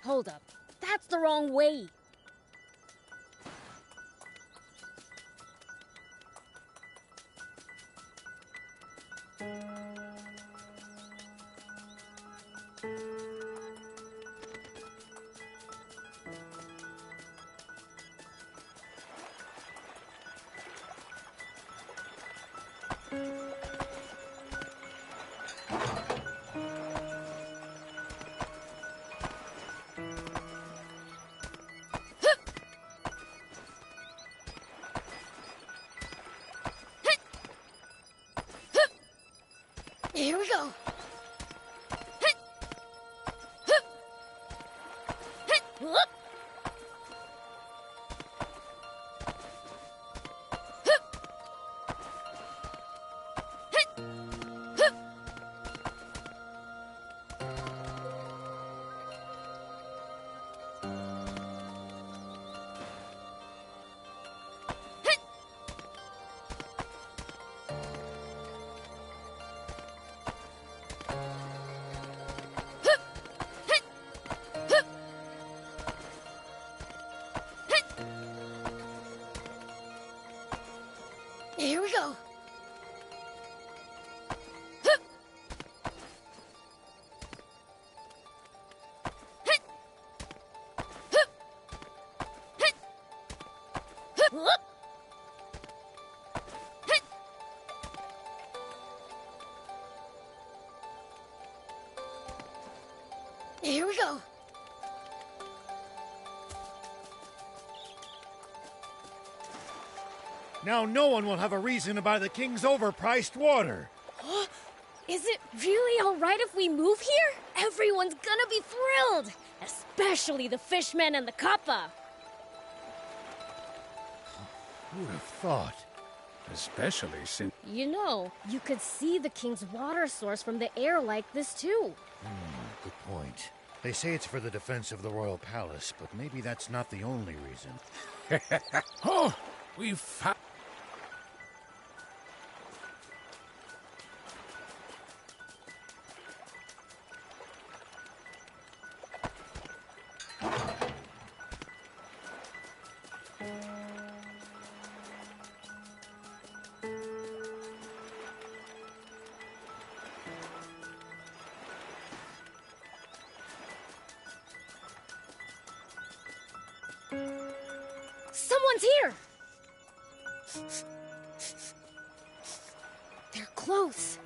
Hold up. That's the wrong way. Here we go. Here we go. Here we go. Now no one will have a reason to buy the king's overpriced water. Is it really all right if we move here? Everyone's gonna be thrilled, especially the fishmen and the kappa. Who'd have thought? Especially since... You know, you could see the king's water source from the air like this too. Good point. They say it's for the defense of the royal palace, but maybe that's not the only reason. Oh, we found... Someone's here! They're close.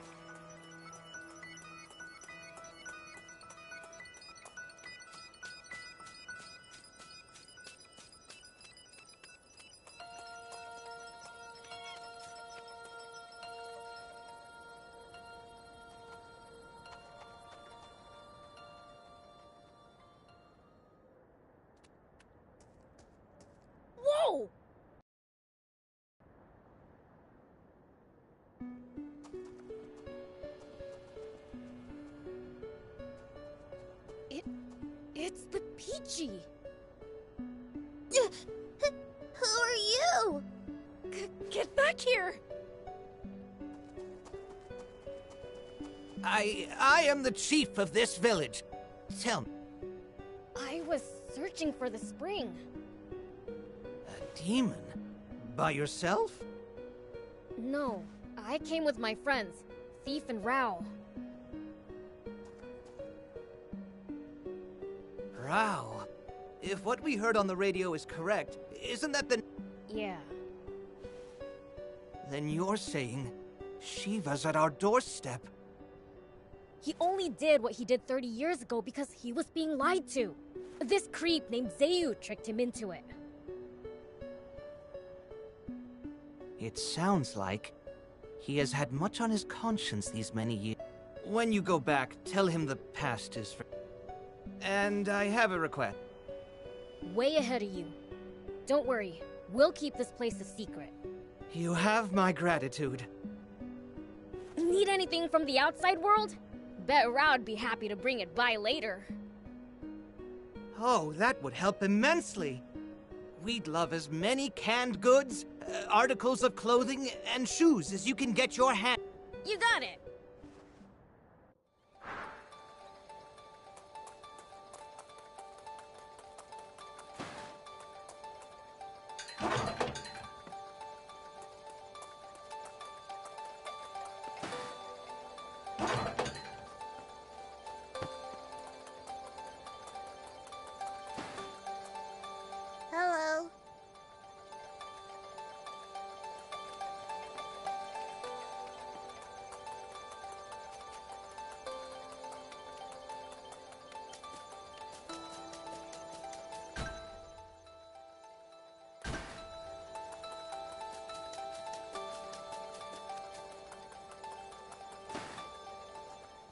Whoa! It's the Peachy. Who are you? Get back here! I am the chief of this village. Tell me, I was searching for the spring. a demon? By yourself? No, I came with my friends, Thief and Rao. Rao. If what we heard on the radio is correct, isn't that the... Yeah. Then you're saying Shiva's at our doorstep. He only did what he did 30 years ago because he was being lied to. This creep named Zayu tricked him into it. It sounds like he has had much on his conscience these many years. When you go back, tell him the past is for... And I have a request. Way ahead of you. Don't worry, we'll keep this place a secret. You have my gratitude. Need anything from the outside world? Bet Rao'd be happy to bring it by later. Oh, that would help immensely. We'd love as many canned goods, articles of clothing, and shoes as you can get your hand. You got it! Hello.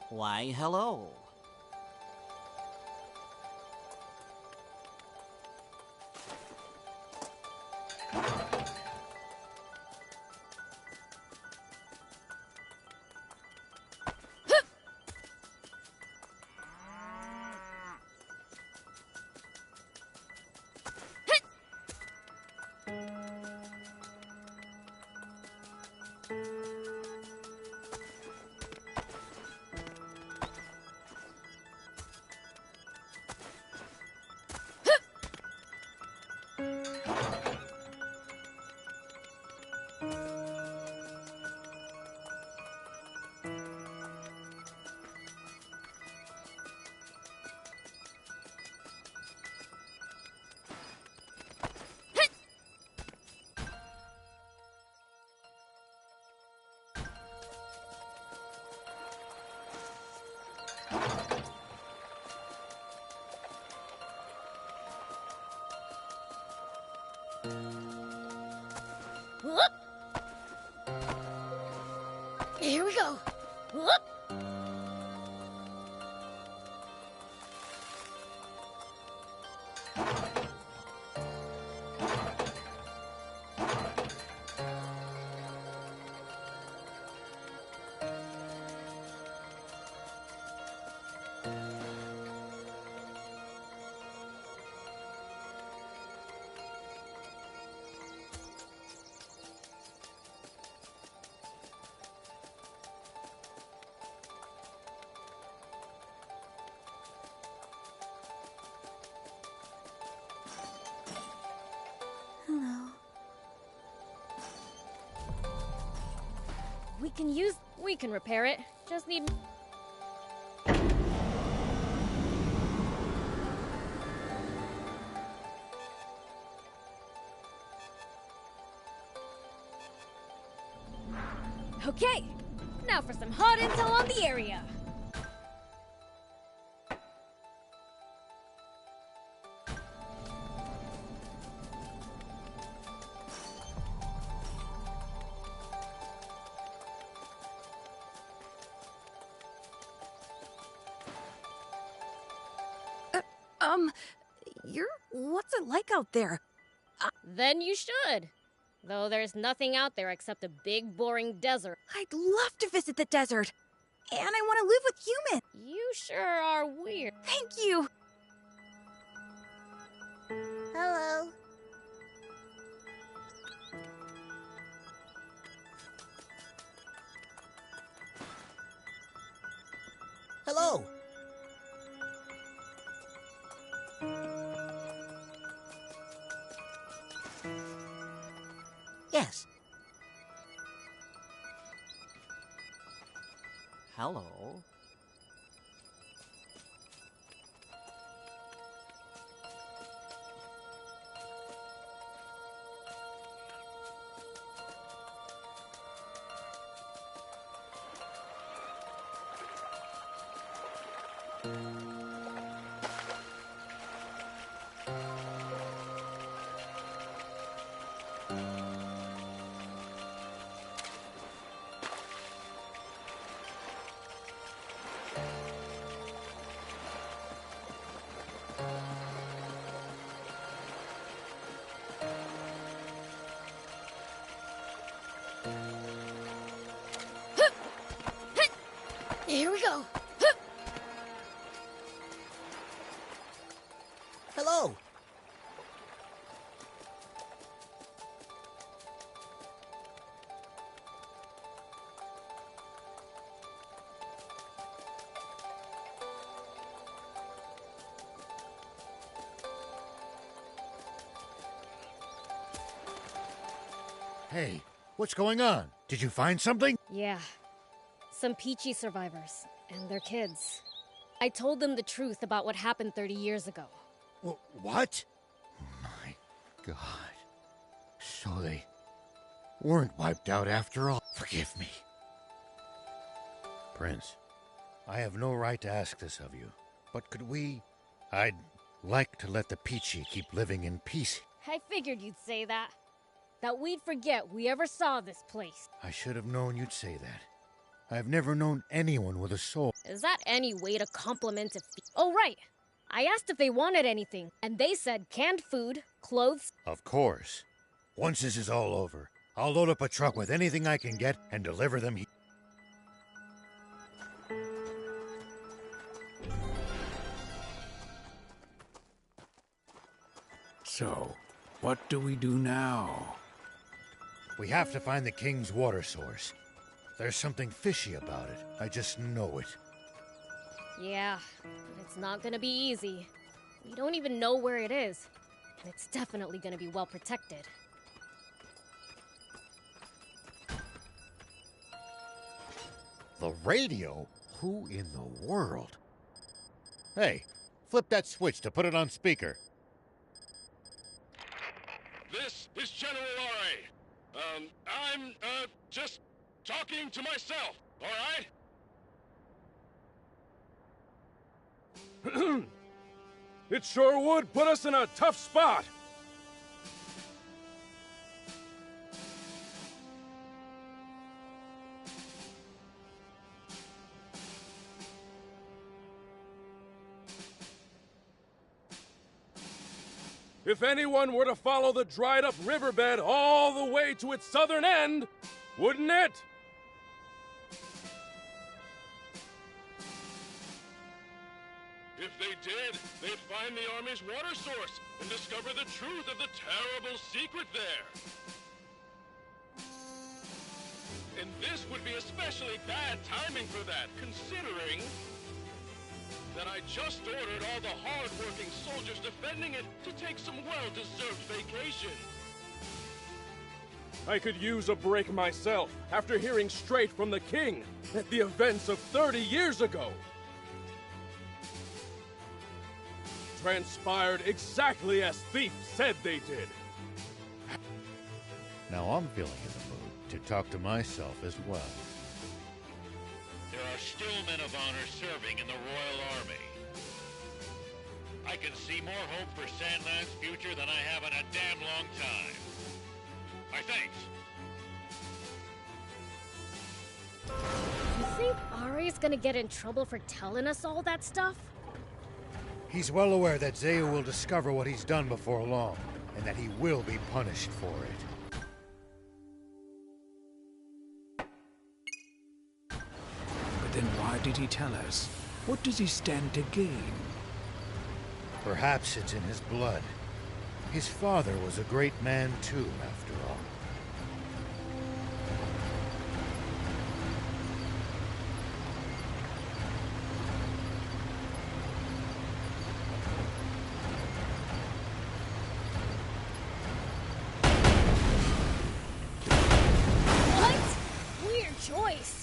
Why, hello. Whoop! Here we go. Whoop! Hello. We can repair it. Just need... Okay, now for some hot intel on the area. What's it like out there? Then you should. Though there's nothing out there except a big, boring desert. I'd love to visit the desert. And I want to live with humans. You sure are weird. Thank you. Hello. Hello. Yes. Hello. Here we go. Hello. Hey, what's going on? Did you find something? Yeah. Some Peachy survivors and their kids. I told them the truth about what happened 30 years ago. What? Oh my God. So they weren't wiped out after all. Forgive me. Prince, I have no right to ask this of you, but could we... I'd like to let the Peachy keep living in peace. I figured you'd say that. That we'd forget we ever saw this place. I should have known you'd say that. I've never known anyone with a soul. Is that any way to compliment a Oh, right. I asked if they wanted anything, and they said canned food, clothes... Of course. Once this is all over, I'll load up a truck with anything I can get and deliver them here. So, what do we do now? We have to find the king's water source. There's something fishy about it. I just know it. Yeah, but it's not gonna be easy. We don't even know where it is, and it's definitely gonna be well protected. The radio? Who in the world? Hey, flip that switch to put it on speaker. This is General R.A. I'm, just talking to myself, all right? It sure would put us in a tough spot. If anyone were to follow the dried-up riverbed all the way to its southern end, wouldn't it? If they did, they'd find the Army's water source and discover the truth of the terrible secret there. And this would be especially bad timing for that, considering that I just ordered all the hard-working soldiers defending it to take some well-deserved vacation. I could use a break myself after hearing straight from the king at the events of 30 years ago. Transpired exactly as Thief said they did. Now I'm feeling in the mood to talk to myself as well. There are still men of honor serving in the Royal Army. I can see more hope for Sandland's future than I have in a damn long time. My thanks. You think Ari's gonna get in trouble for telling us all that stuff? He's well aware that Zeo will discover what he's done before long, and that he will be punished for it. But then why did he tell us? What does he stand to gain? Perhaps it's in his blood. His father was a great man too, after all. What? Weird choice.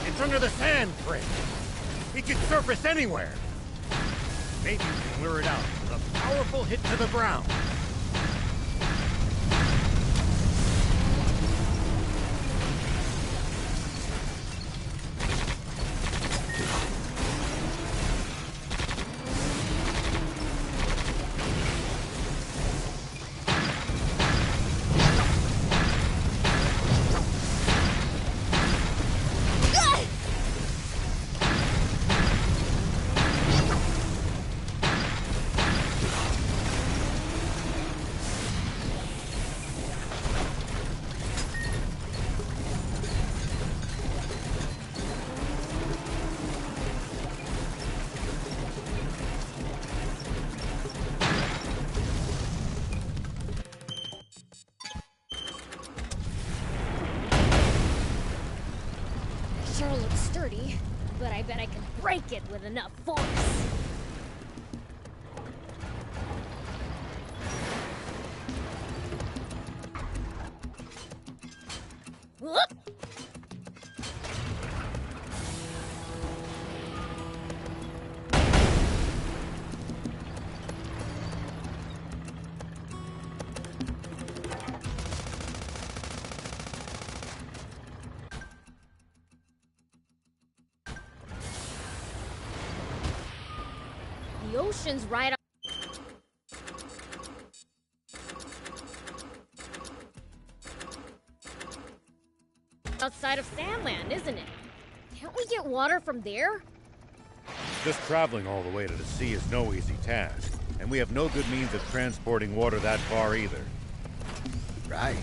It's under the sand, Frick. He can surface anywhere. Maybe we can lure it out with a powerful hit to the ground. Sure looks sturdy, but I bet I can break it with enough force. Whoop! The ocean's right up. Outside of Sandland, isn't it? Can't we get water from there? Just traveling all the way to the sea is no easy task, and we have no good means of transporting water that far either. Right.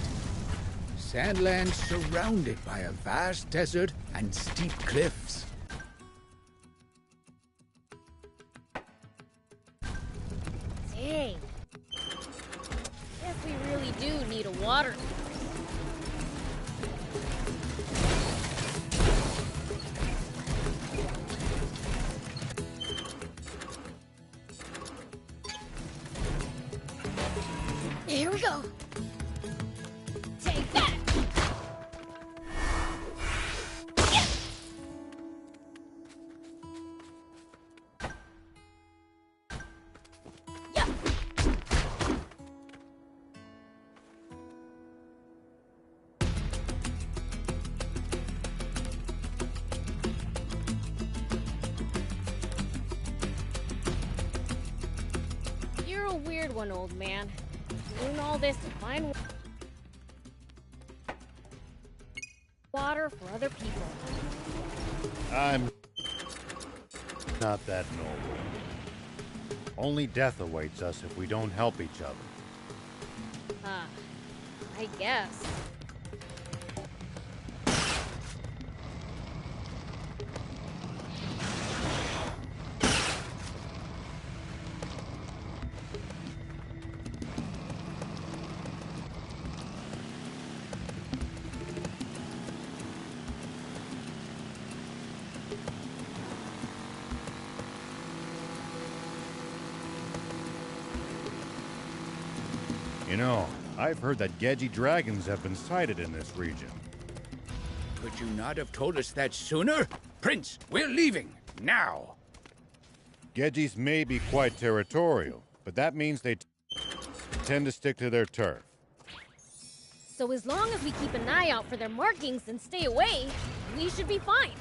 Sandland's surrounded by a vast desert and steep cliffs. Dang. Guess we really do need a water. Here we go. Take that. Yeah. Yeah. You're a weird one, old man. Doing all this to find water for other people. I'm not that noble. Only death awaits us if we don't help each other. I guess. You know, I've heard that Geji dragons have been sighted in this region. Could you not have told us that sooner? Prince, we're leaving, now! Gejis may be quite territorial, but that means they tend to stick to their turf. So as long as we keep an eye out for their markings and stay away, we should be fine.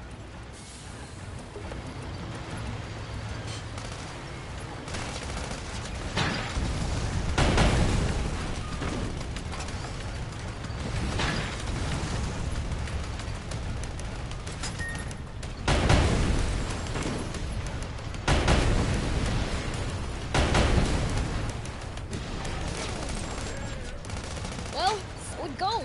Well, so it goes.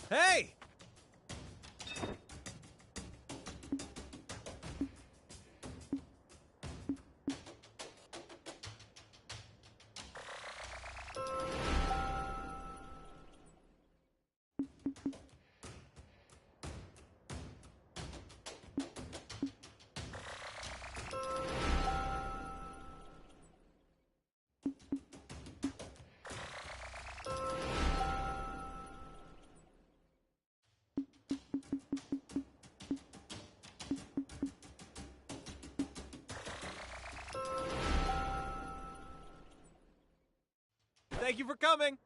Hey! Thank you for coming.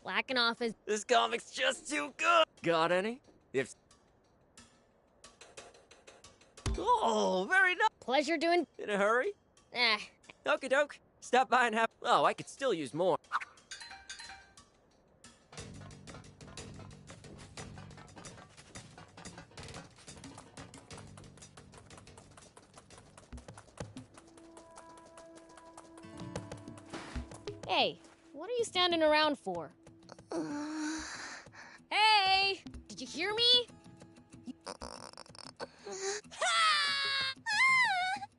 Slacking off is... This comic's just too good. Got any? If... Oh, very nice. Pleasure doing... In a hurry? Eh. Okie doke. Stop by and have... Oh, I could still use more. Hey, what are you standing around for? Hey! Did you hear me?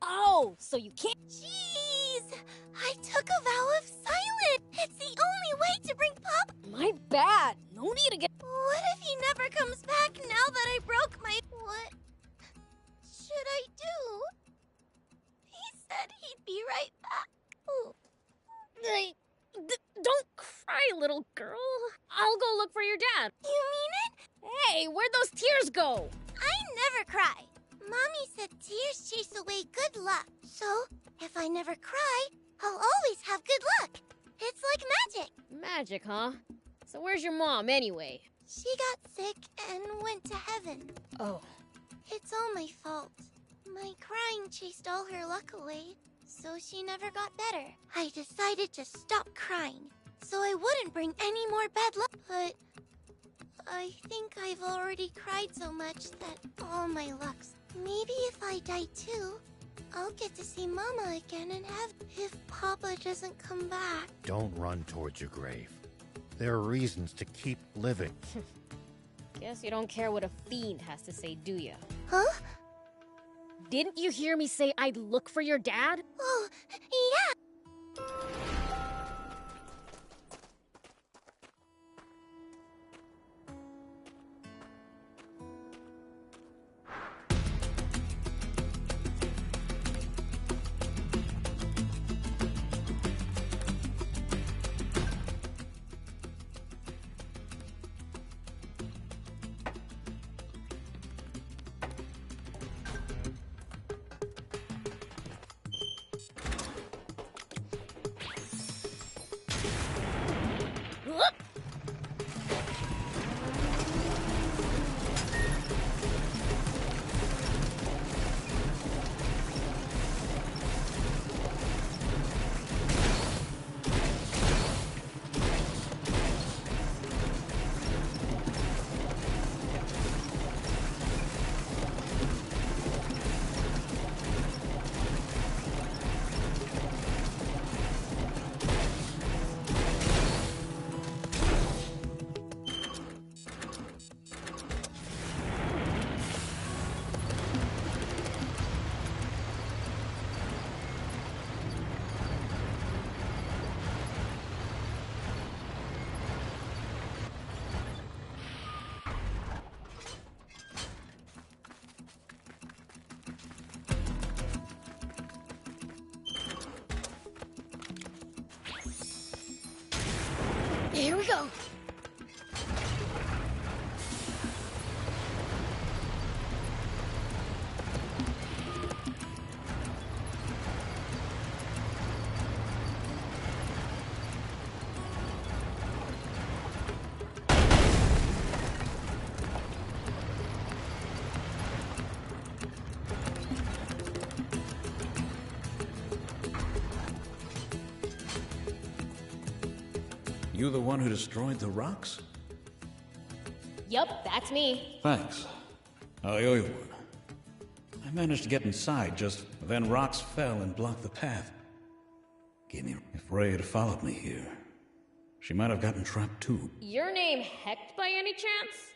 Oh, so you can't... Jeez! I took a vow of silence! It's the only way to bring Pop... My bad. No need to get... What if he never comes back now that I broke my... What should I do? He said he'd be right back. Ooh. Don't cry, little girl. I'll go look for your dad. You mean it? Hey, where'd those tears go? I never cry. Mommy said tears chase away good luck. So, if I never cry, I'll always have good luck. It's like magic. Magic, huh? So where's your mom, anyway? She got sick and went to heaven. Oh. It's all my fault. My crying chased all her luck away, so she never got better. I decided to stop crying, so I wouldn't bring any more bad luck. But I think I've already cried so much that all my luck's... Maybe if I die too, I'll get to see Mama again and have... If Papa doesn't come back. Don't run towards your grave. There are reasons to keep living. Guess you don't care what a fiend has to say, do ya? Huh? Didn't you hear me say I'd look for your dad? Oh, yeah! Here we go. You the one who destroyed the rocks? Yup, that's me. Thanks. I owe you one. I managed to get inside, just then rocks fell and blocked the path. If Ray had followed me here, she might have gotten trapped too. Your name Hecht by any chance?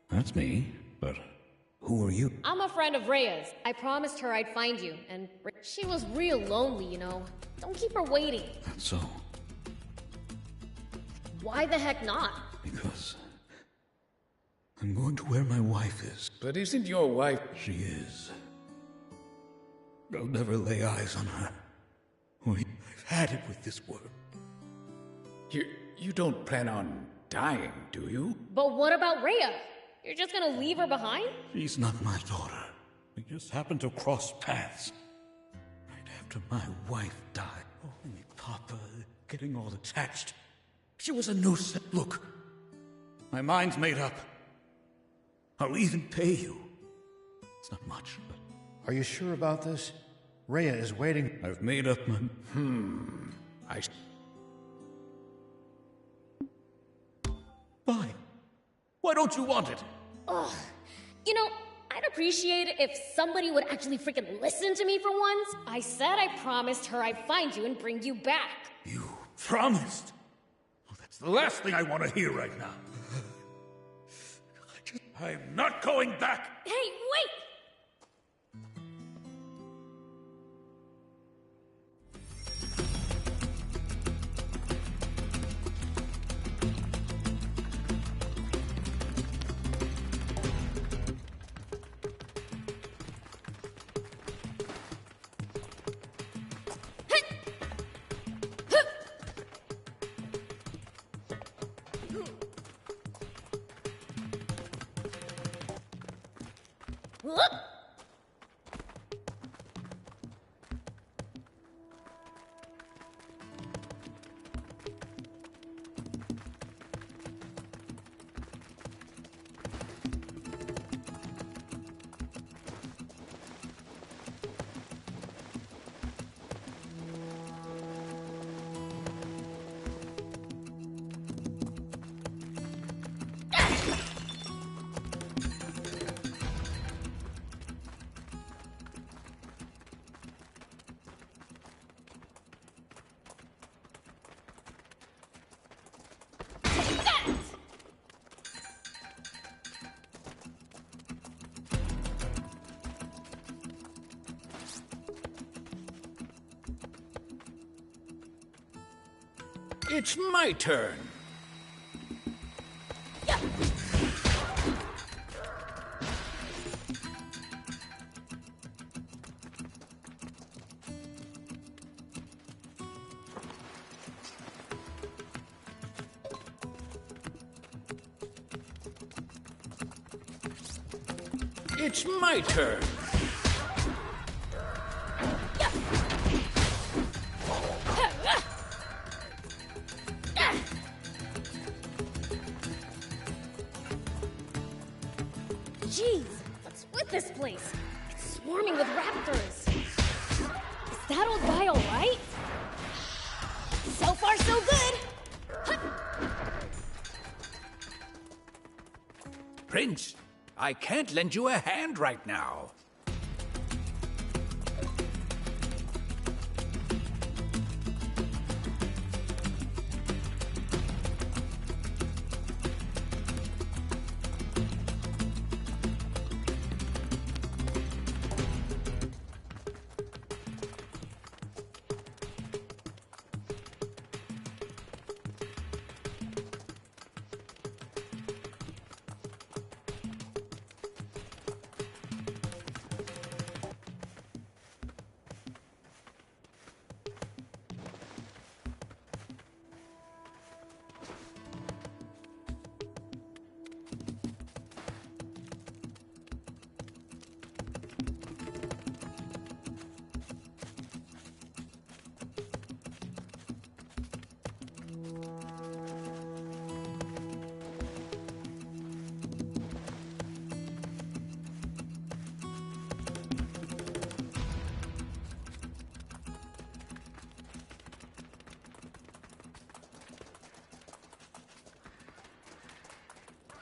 That's me, but who are you? I'm a friend of Rhea's. I promised her I'd find you, and she was real lonely, you know. Don't keep her waiting. That's so. Why the heck not? Because I'm going to where my wife is. But isn't your wife... She is. I'll never lay eyes on her. I've had it with this world. You don't plan on dying, do you? But what about Rhea? You're just gonna leave her behind? She's not my daughter. We just happened to cross paths. Right after my wife died. Oh, me Papa, getting all attached. She was a nuisance. Look, my mind's made up. I'll even pay you. It's not much, but... Are you sure about this? Rhea is waiting. I've made up my... Fine. Why don't you want it? Ugh. You know, I'd appreciate it if somebody would actually freaking listen to me for once. I said I promised her I'd find you and bring you back. You promised? Well, that's the last thing I want to hear right now. I'm not going back! Hey, wait! It's my turn. It's my turn. Jeez, what's with this place? It's swarming with raptors. Is that old guy all right? So far, so good. Prince, I can't lend you a hand right now.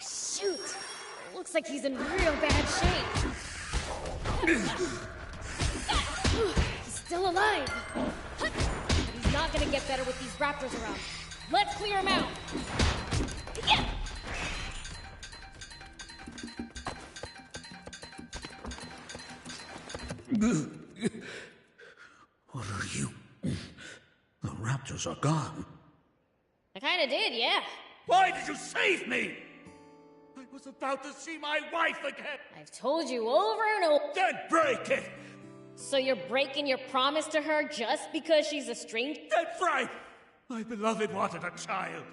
Shoot! Looks like he's in real bad shape. He's still alive. But he's not gonna get better with these raptors around. Let's clear him out. Yeah. What are you? The raptors are gone. I kinda did, yeah. Why did you save me? I was about to see my wife again. I've told you over and over. Then break it. So you're breaking your promise to her just because she's a stranger? That's right. My beloved wanted a child.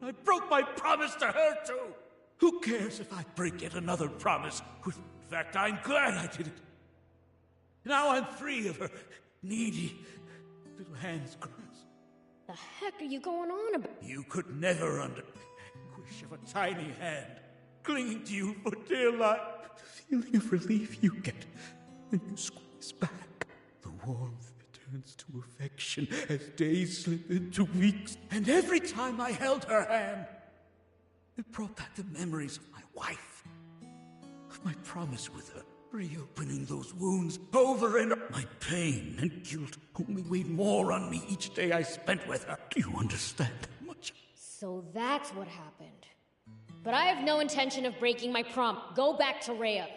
I broke my promise to her too. Who cares if I break yet another promise? In fact, I'm glad I did it. Now I'm free of her needy little hands grasp. The heck are you going on about? You could never under anguish of a tiny hand clinging to you for dear life. The feeling of relief you get when you squeeze back. The warmth turns to affection as days slip into weeks. And every time I held her hand, it brought back the memories of my wife, of my promise with her, reopening those wounds over and over. My pain and guilt only weighed more on me each day I spent with her. Do you understand how much? So that's what happened. But I have no intention of breaking my promise. Go back to Rhea.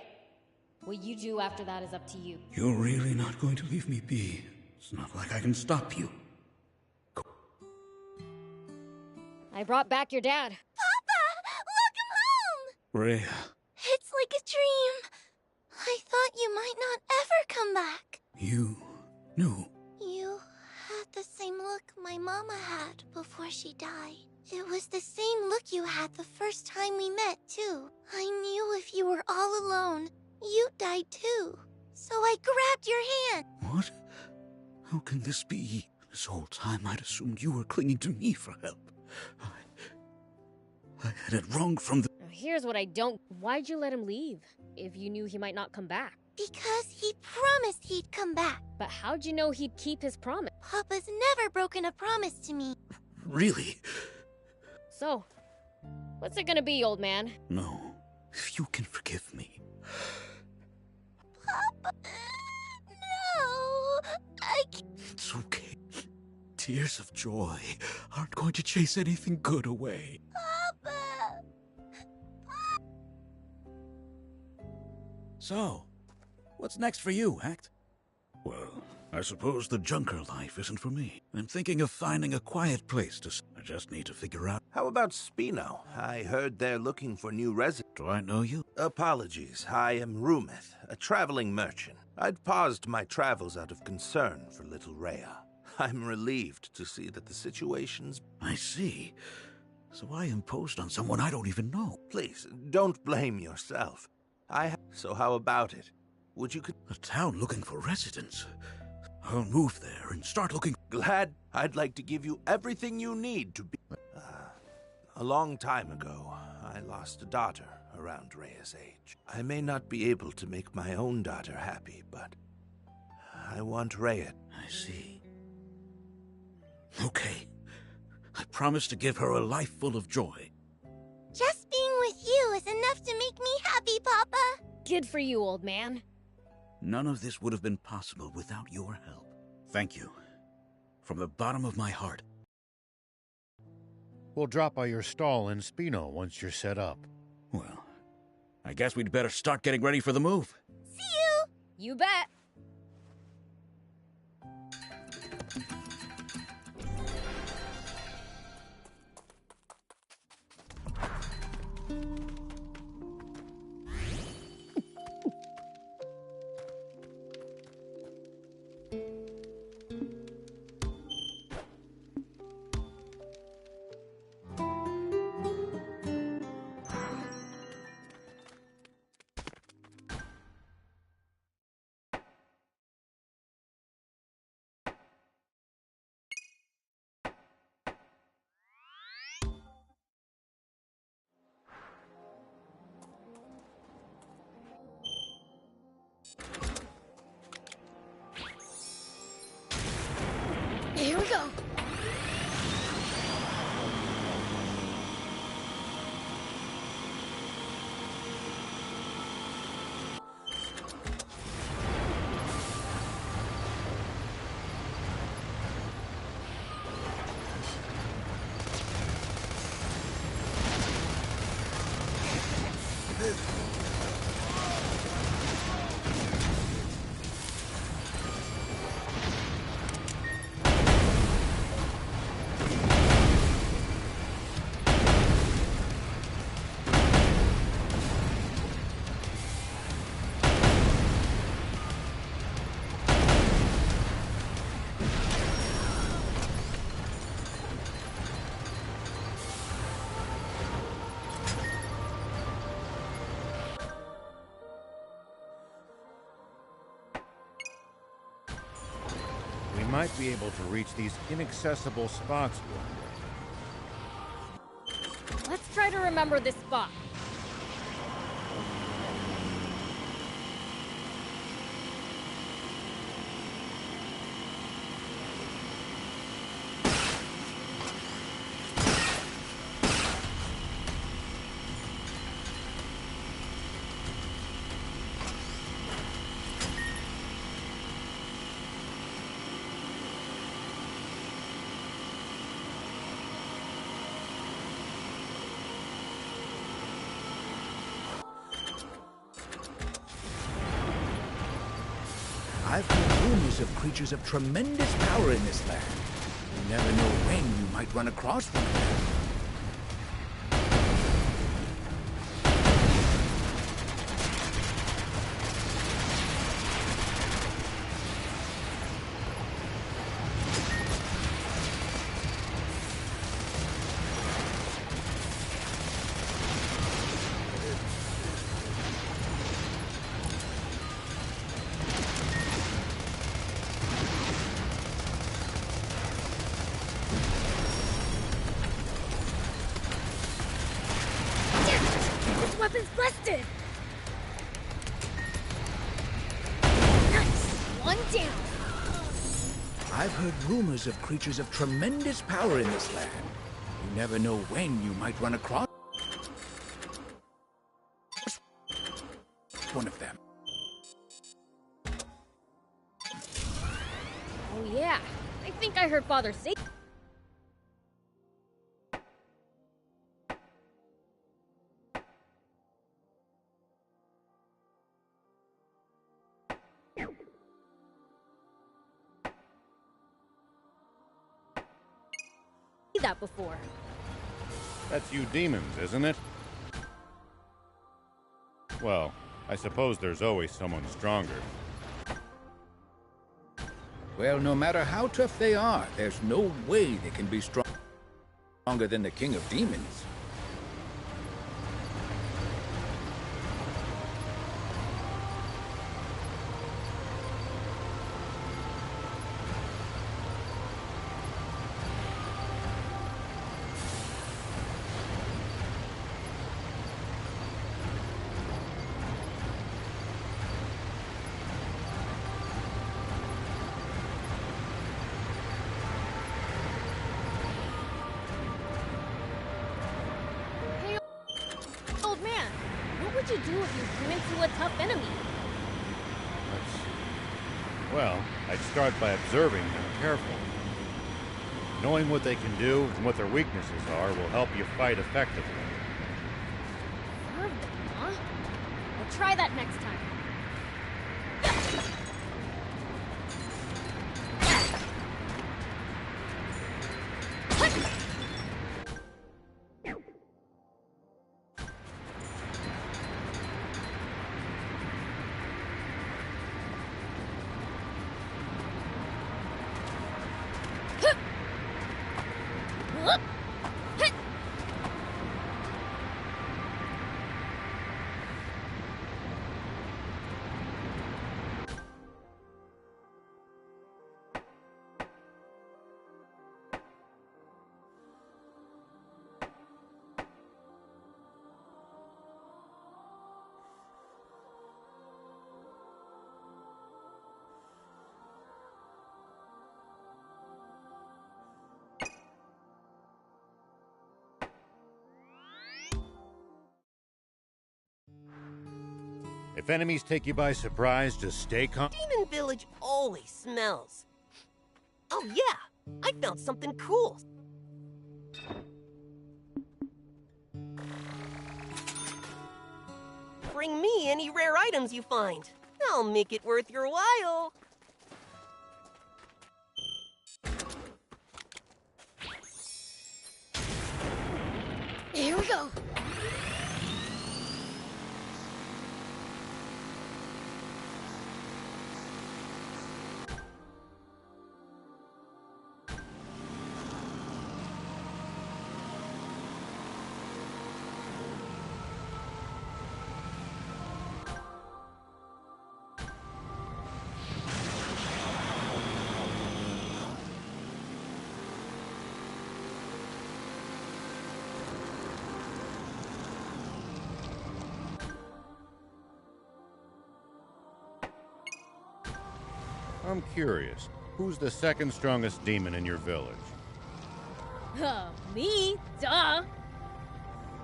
What you do after that is up to you. You're really not going to leave me be. It's not like I can stop you. Go. I brought back your dad. Papa! Welcome home! Rhea. It's like a dream. I thought you might not ever come back. You knew. You had the same look my mama had before she died. It was the same look you had the first time we met, too. I knew if you were all alone, you died too. So I grabbed your hand. What? How can this be? This whole time I'd assumed you were clinging to me for help. I had it wrong from the... Now here's what I don't... Why'd you let him leave, if you knew he might not come back? Because he promised he'd come back. But how'd you know he'd keep his promise? Papa's never broken a promise to me. Really? So, what's it gonna be, old man? No. If you can forgive me. Papa... No... I can't... It's okay. Tears of joy aren't going to chase anything good away. Papa... So, what's next for you, Act? Well, I I suppose the junker life isn't for me. I'm thinking of finding a quiet place to... I just need to figure out... How about Spino? I heard they're looking for new residents. Do I know you? Apologies, I am Rumith, a traveling merchant. I'd paused my travels out of concern for little Rhea. I'm relieved to see that the situation's... I see. So I imposed on someone I don't even know. Please, don't blame yourself. So how about it? Would you... A town looking for residents. I'll move there and start looking... Glad. I'd like to give you everything you need to be... a long time ago, I lost a daughter around Rhea's age. I may not be able to make my own daughter happy, but... I want Rhea. I see. Okay. I promise to give her a life full of joy. Just being with you is enough to make me happy, Papa. Good for you, old man. None of this would have been possible without your help. Thank you. From the bottom of my heart. We'll drop by your stall in Spino once you're set up. Well, I guess we'd better start getting ready for the move. See you! You bet. Here we go. Might be able to reach these inaccessible spots one day. Let's try to remember this spot. I've heard rumors of creatures of tremendous power in this land. You never know when you might run across one of them. Weapons busted! Nice! One down! I've heard rumors of creatures of tremendous power in this land. You never know when you might run across one of them. Oh yeah, I think I heard Father say... that before. That's you demons, isn't it? Well, I suppose there's always someone stronger. Well, no matter how tough they are, there's no way they can be stronger than the King of Demons. Old man, what would you do if you came into a tough enemy? Well, I'd start by observing them carefully. Knowing what they can do and what their weaknesses are will help you fight effectively. Observe them, huh? We'll try that next time. If enemies take you by surprise, just stay calm. Demon Village always smells. Oh yeah, I found something cool. Bring me any rare items you find. I'll make it worth your while. Here we go. I'm curious, who's the second strongest demon in your village? Me? Duh!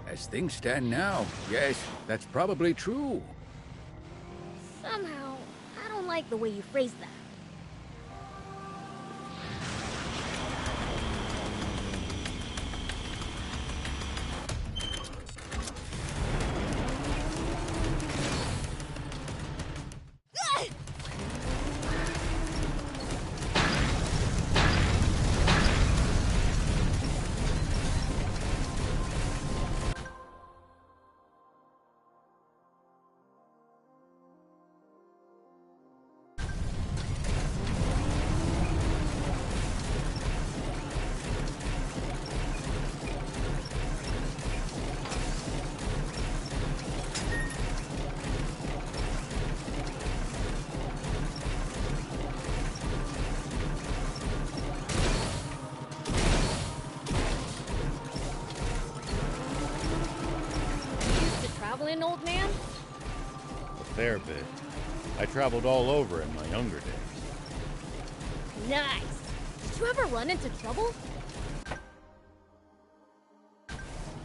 As things stand now, yes, that's probably true. Somehow, I don't like the way you phrased that. Traveling, old man? A fair bit. I traveled all over in my younger days. Nice! Did you ever run into trouble?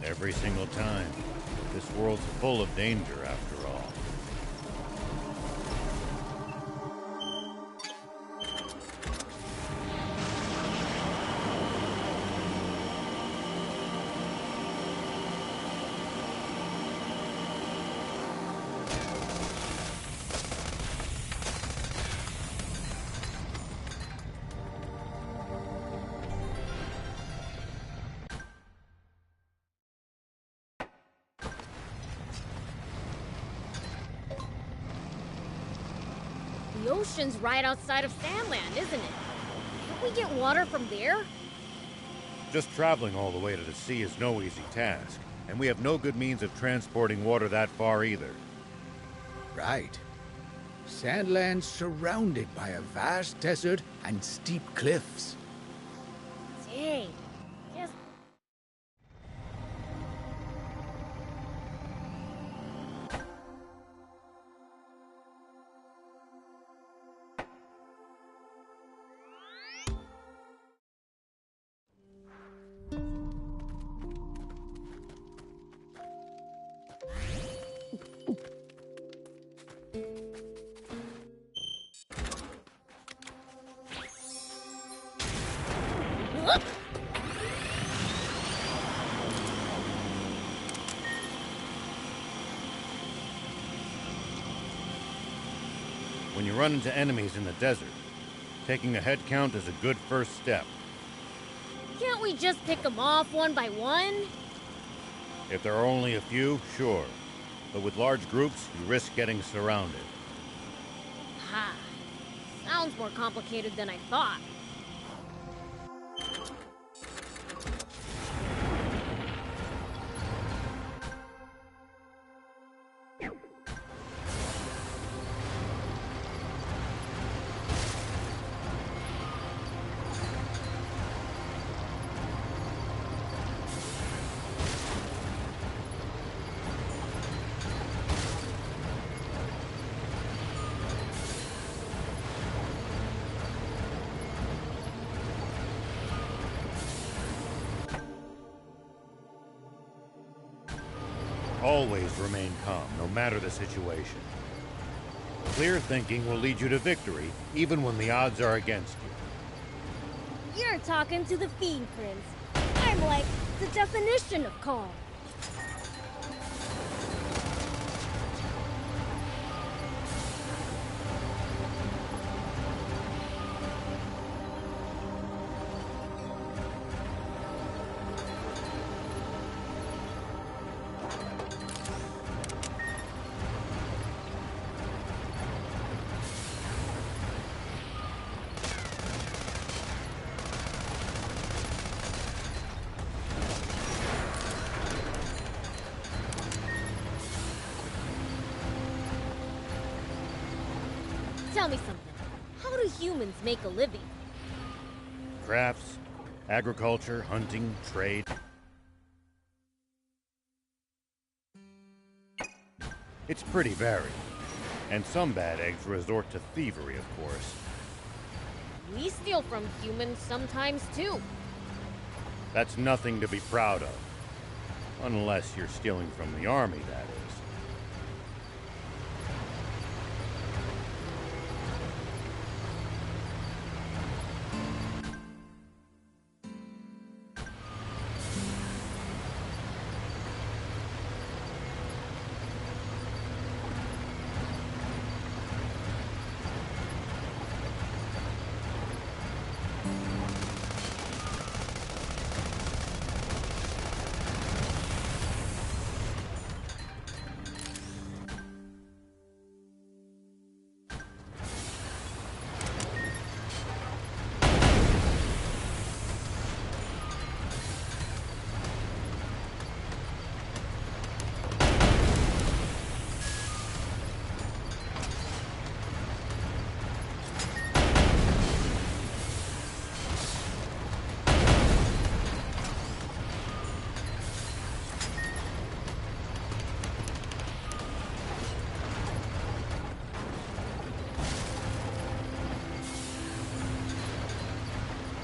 Every single time. This world's full of danger, after all. The ocean's right outside of Sandland, isn't it? Can't we get water from there? Just traveling all the way to the sea is no easy task, and we have no good means of transporting water that far either. Right. Sandland's surrounded by a vast desert and steep cliffs. Dang. Guess... When you run into enemies in the desert, taking a head count is a good first step. Can't we just pick them off one by one? If there are only a few, sure. But with large groups, you risk getting surrounded. Ha. Sounds more complicated than I thought. Always remain calm, no matter the situation. Clear thinking will lead you to victory, even when the odds are against you. You're talking to the Fiend Prince. I'm like the definition of calm. Tell me something. How do humans make a living? Crafts, agriculture, hunting, trade. It's pretty varied. And some bad eggs resort to thievery, of course. We steal from humans sometimes, too. That's nothing to be proud of. Unless you're stealing from the army, that is.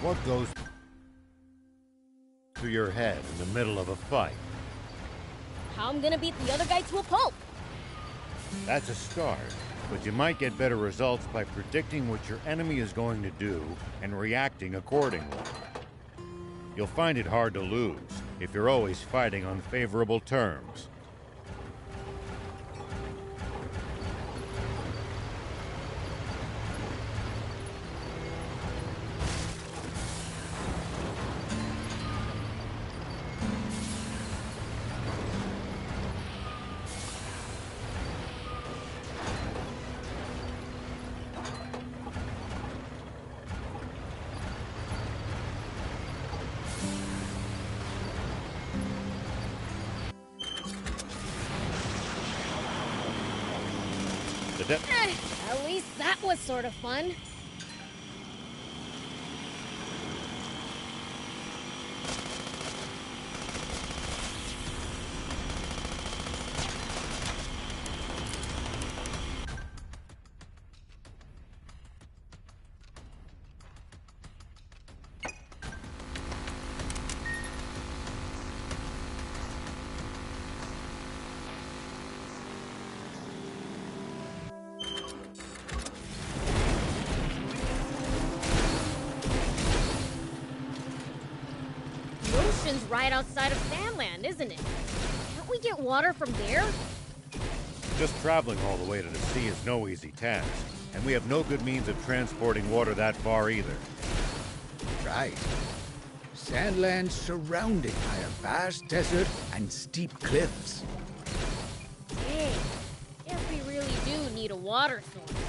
What goes through your head in the middle of a fight? How I'm gonna beat the other guy to a pulp? That's a start, but you might get better results by predicting what your enemy is going to do and reacting accordingly. You'll find it hard to lose if you're always fighting on favorable terms. At least that was sort of fun. Right outside of Sandland, isn't it? Can't we get water from there? Just traveling all the way to the sea is no easy task, and we have no good means of transporting water that far either. Right. Sandland's surrounded by a vast desert and steep cliffs. Dang. Guess we really do need a water source.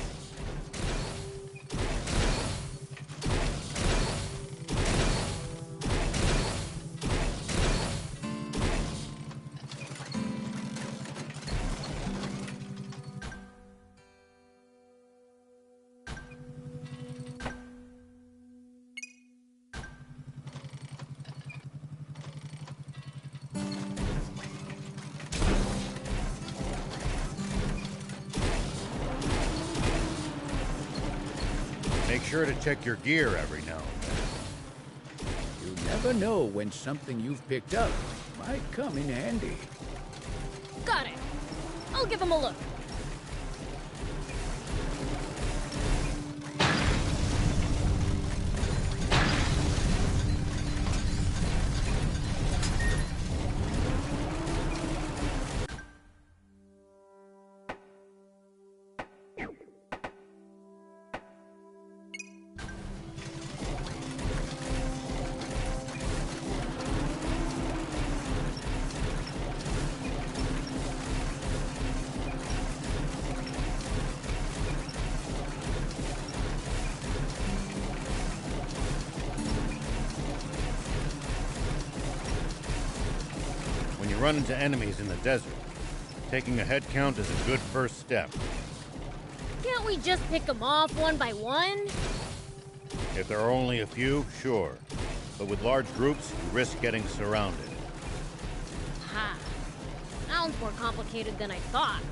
Make sure to check your gear every now and then. You never know when something you've picked up might come in handy. Got it. I'll give him a look. Run into enemies in the desert. Taking a head count is a good first step. Can't we just pick them off one by one? If there are only a few, sure. But with large groups, you risk getting surrounded. Ha. Sounds more complicated than I thought.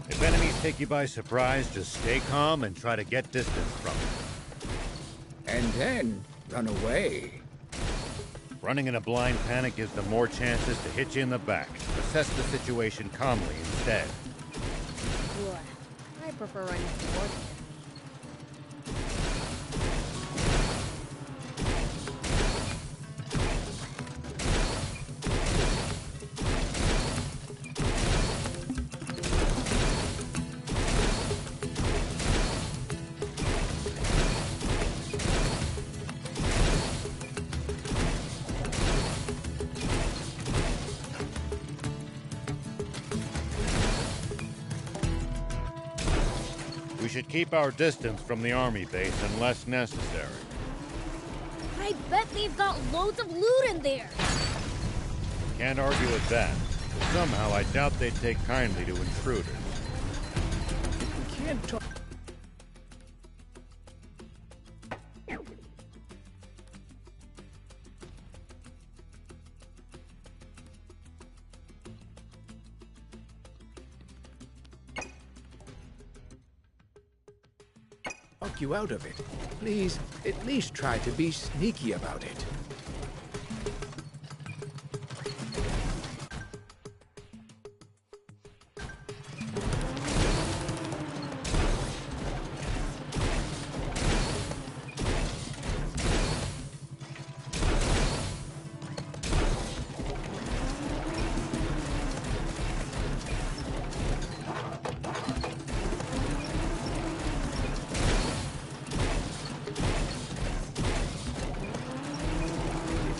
If enemies take you by surprise, just stay calm and try to get distance from them. And then run away. Running in a blind panic gives them more chances to hit you in the back. Assess the situation calmly instead. Ugh. I prefer running towards them. We should keep our distance from the army base unless necessary. I bet they've got loads of loot in there. Can't argue with that. But somehow I doubt they'd take kindly to intruders. We can't talk. You out of it. Please, at least try to be sneaky about it.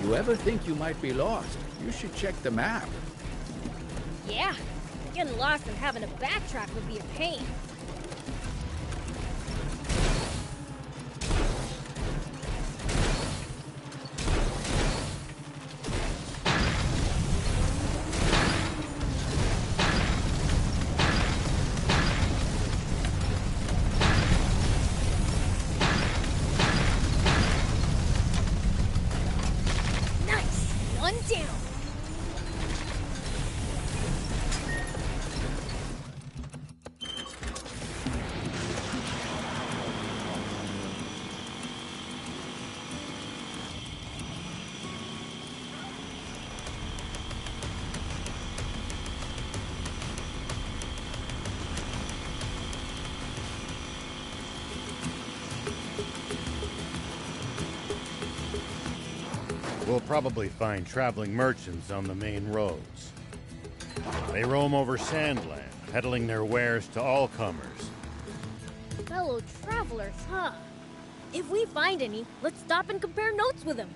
you ever think you might be lost, you should check the map. Yeah, getting lost and having to backtrack would be a pain. Nice! One down! We'll probably find traveling merchants on the main roads. They roam over Sandland, peddling their wares to all comers. Fellow travelers, huh? If we find any, let's stop and compare notes with them.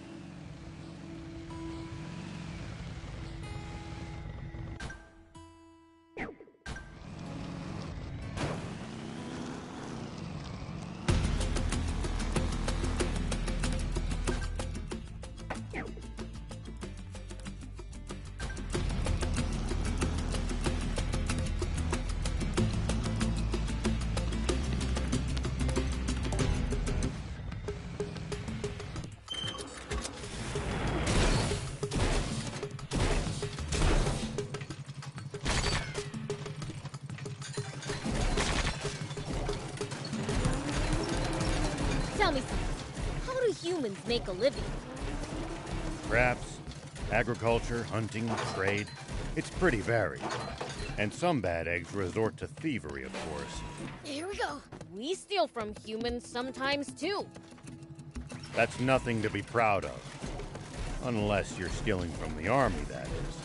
Tell me something. How do humans make a living? Crafts, agriculture, hunting, trade. It's pretty varied. And some bad eggs resort to thievery, of course. Here we go. We steal from humans sometimes, too. That's nothing to be proud of. Unless you're stealing from the army, that is.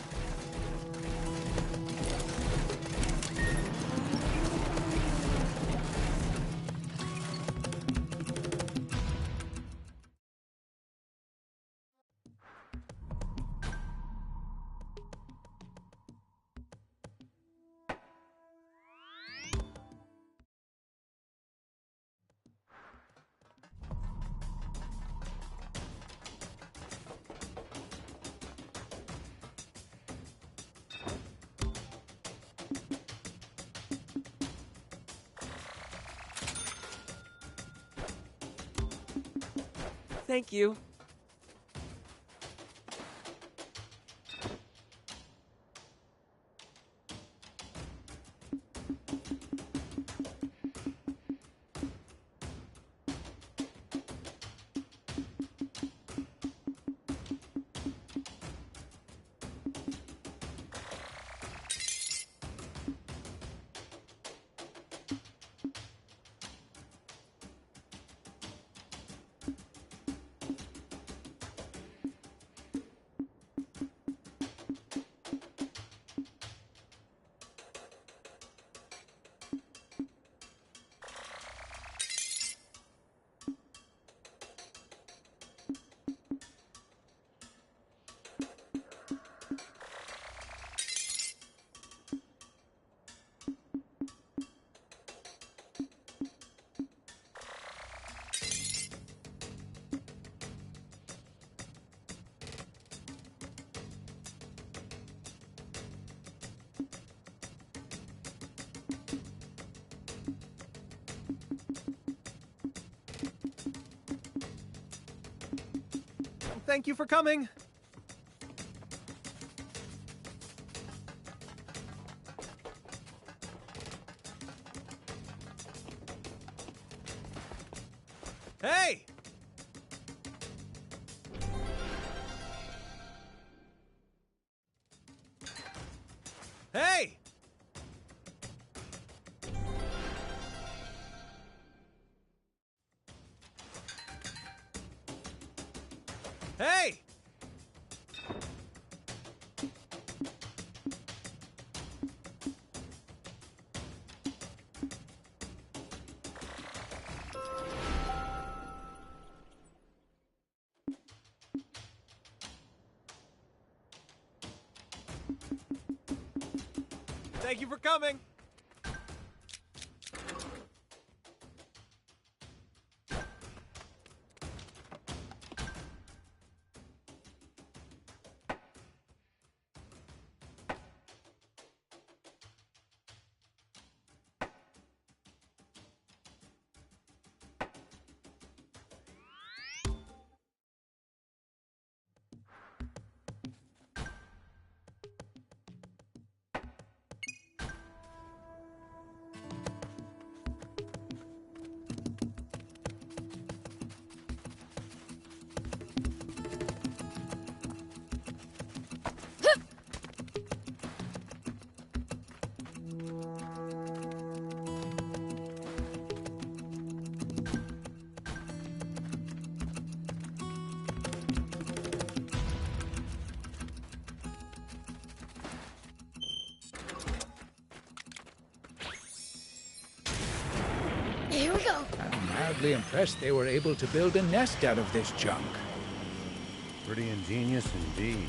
Thank you. Thank you for coming. Hey! Hey! Hey! Thank you for coming. Here we go. I'm mildly impressed they were able to build a nest out of this junk. Pretty ingenious indeed.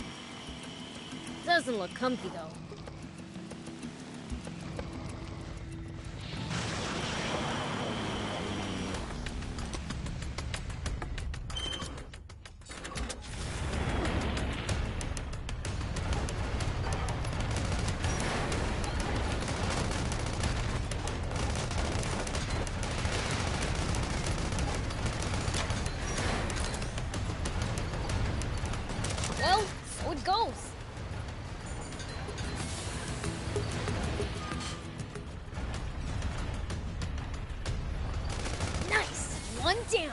Doesn't look comfy, though. Well, so it goes. Nice! One down.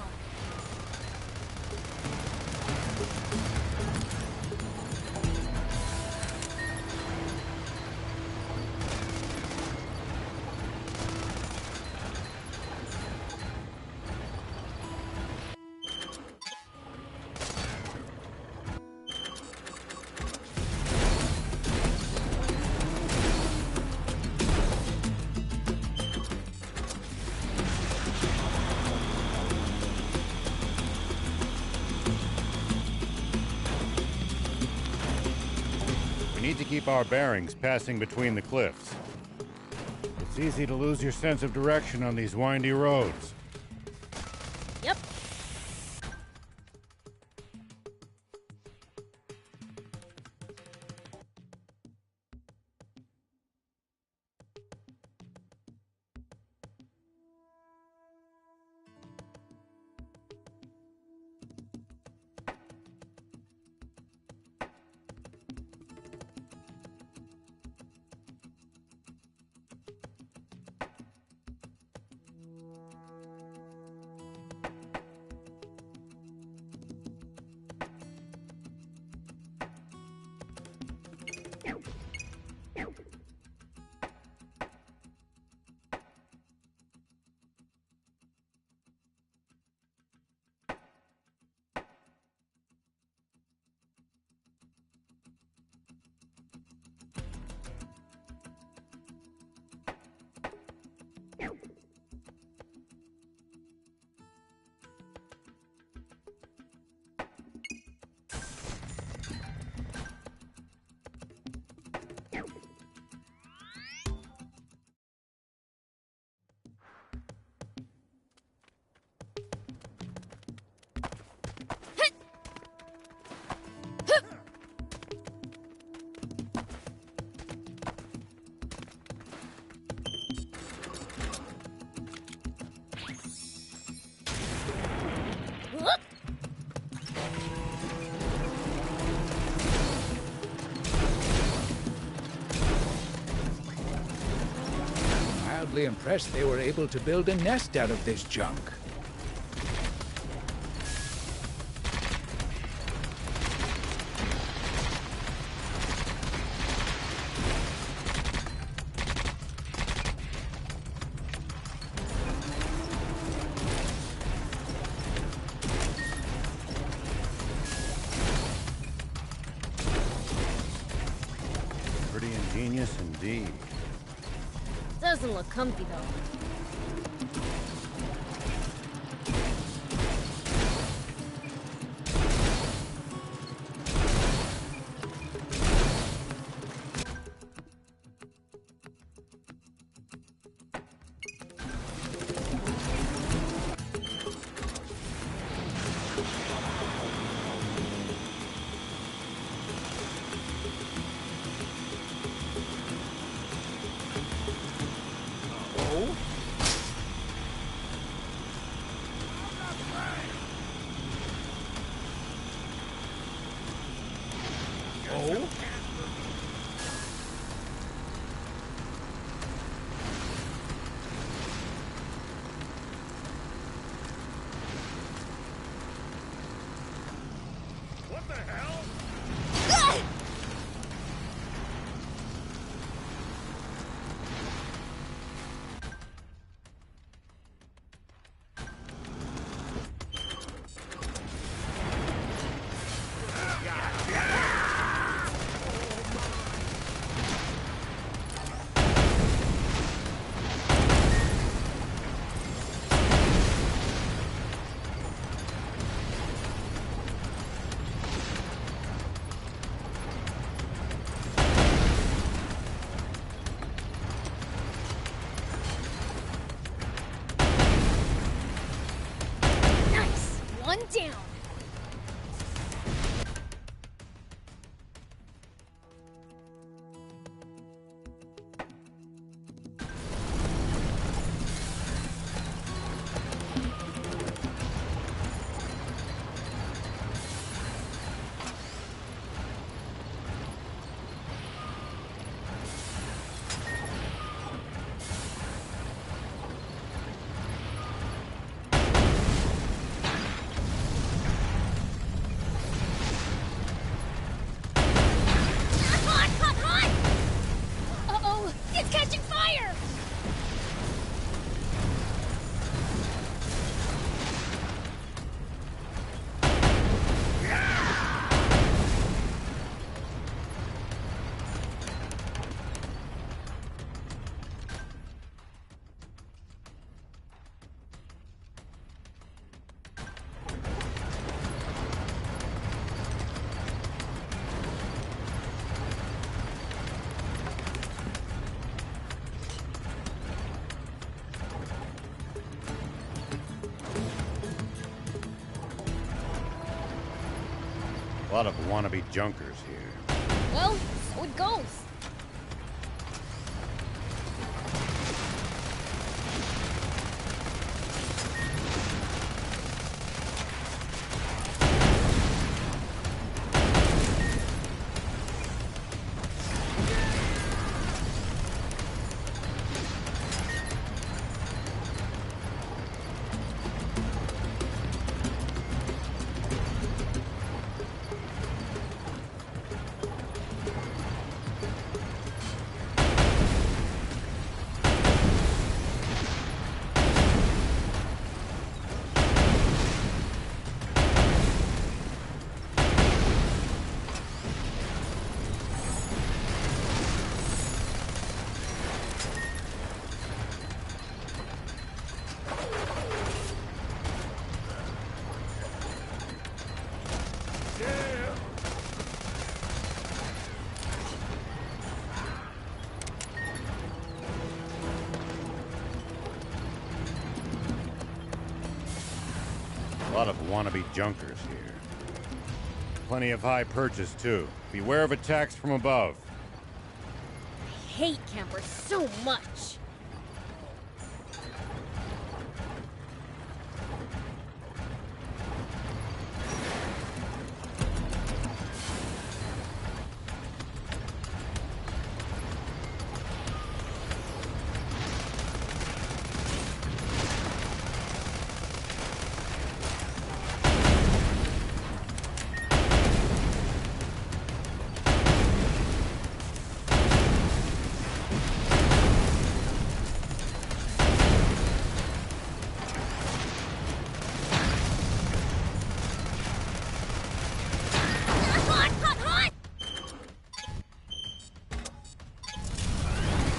We need to keep our bearings passing between the cliffs. It's easy to lose your sense of direction on these windy roads. Yep. Mildly impressed they were able to build a nest out of this junk. Pretty ingenious indeed. Doesn't look comfy, though. No. What the hell? Nice! One down. Hot, hot, hot! Uh-oh, it's catching fire! A lot of wannabe junkers here. Well, so it goes. A lot of wannabe junkers here. Plenty of high purchase, too. Beware of attacks from above. I hate campers so much. Hot, hot, hot!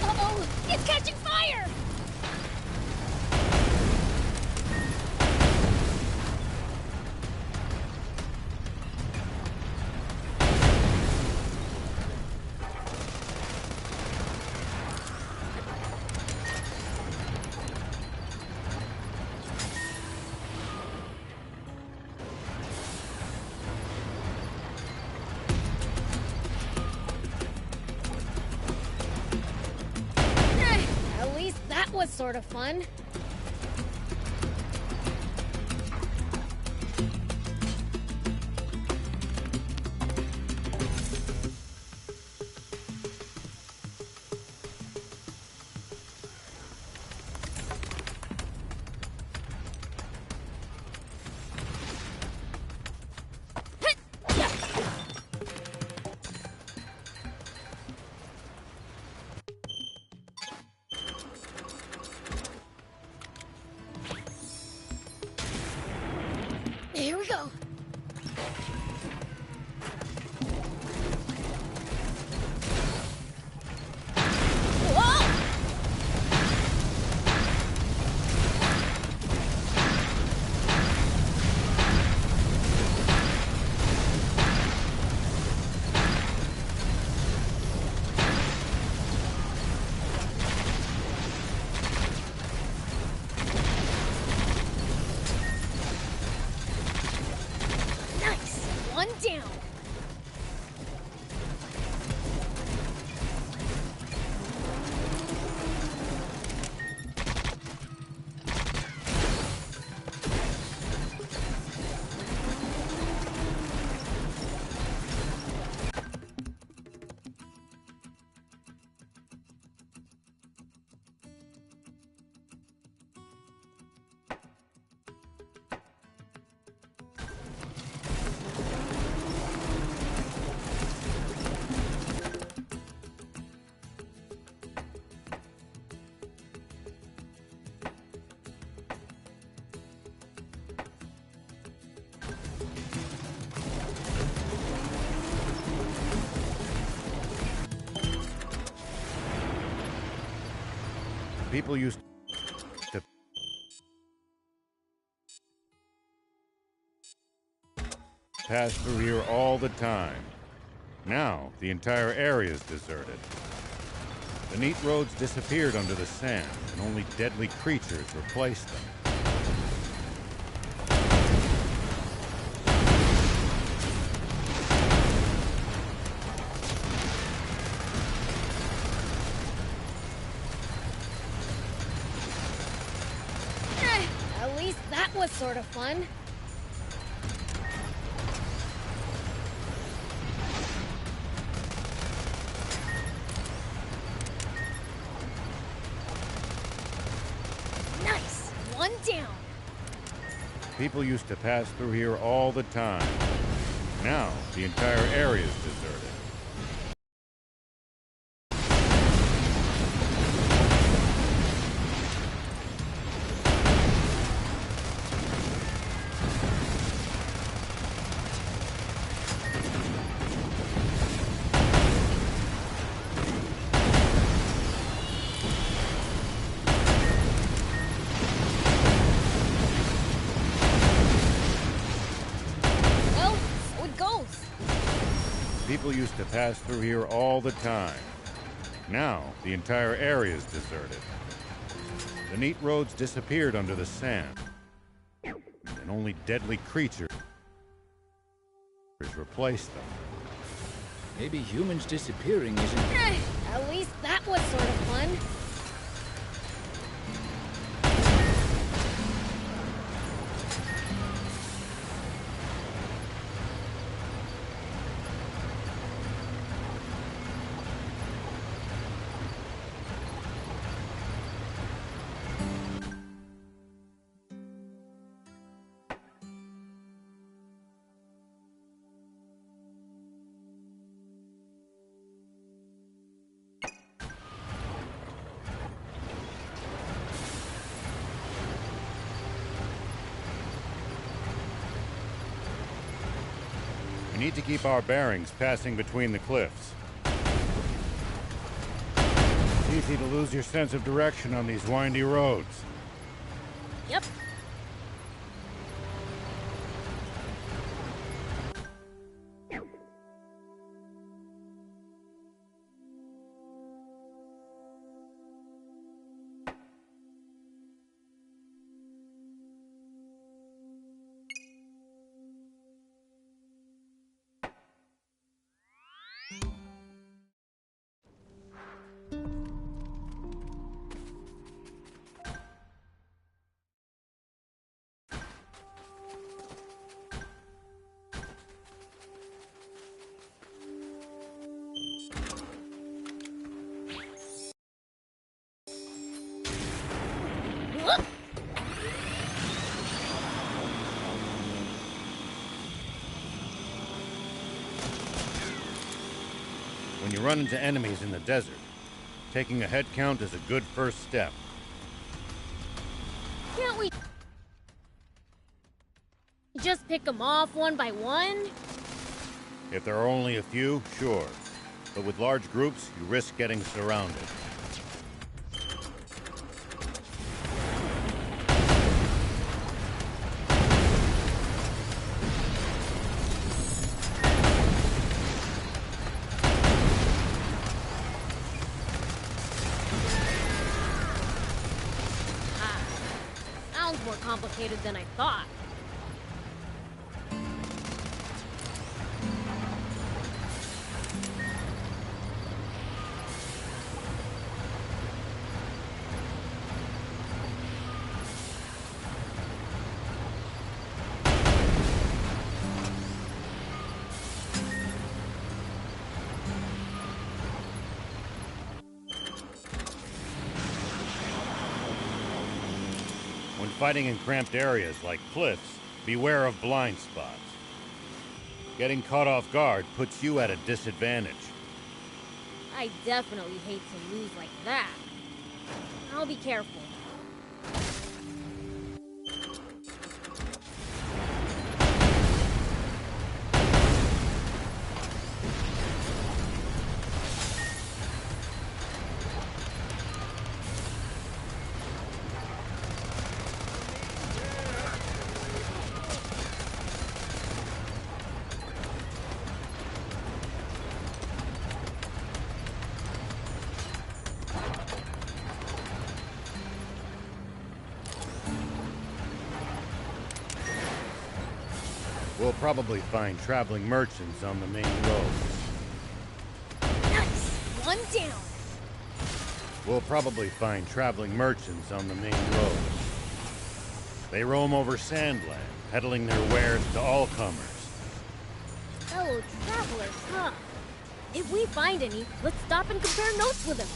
Uh-oh, it's catching fire! At least that was sort of fun. Here we go. One down. People used to pass through here all the time. Now, the entire area is deserted. The neat roads disappeared under the sand, and only deadly creatures replaced them. At least that was sort of fun. Nice! One down. People used to pass through here all the time. Now, the entire area is deserted. People used to pass through here all the time. Now, the entire area is deserted. The neat roads disappeared under the sand, and only deadly creatures replaced them. Maybe humans disappearing isn't... At least that was sort of fun. We need to keep our bearings passing between the cliffs. It's easy to lose your sense of direction on these windy roads. Yep. When you run into enemies in the desert, taking a head count is a good first step. Can't we Just pick them off one by one? If there are only a few, sure. But with large groups, you risk getting surrounded. Sounds more complicated than I thought. When fighting in cramped areas like cliffs, beware of blind spots. Getting caught off guard puts you at a disadvantage. I definitely hate to lose like that. I'll be careful. We'll probably find traveling merchants on the main road. Nice! One down! We'll probably find traveling merchants on the main road. They roam over Sandland, peddling their wares to all comers. Fellow travelers, huh? If we find any, let's stop and compare notes with them.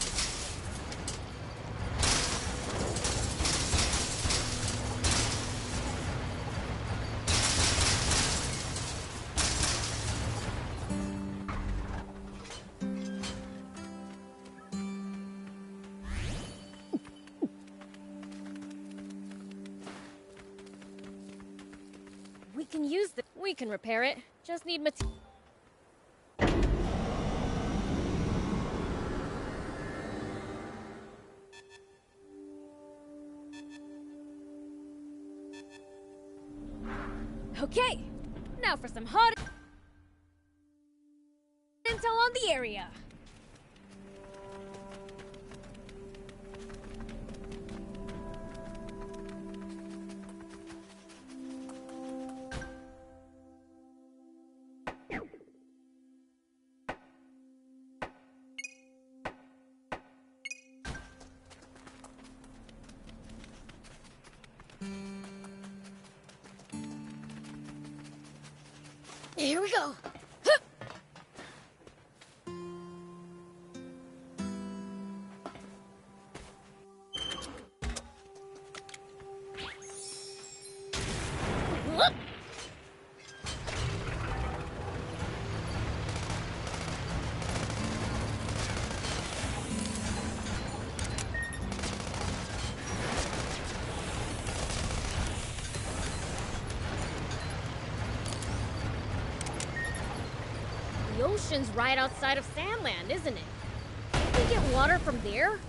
We can repair it. Just need material. Okay, now for some hot intel on the area. Here we go. The ocean's right outside of Sandland, isn't it? Can we get water from there?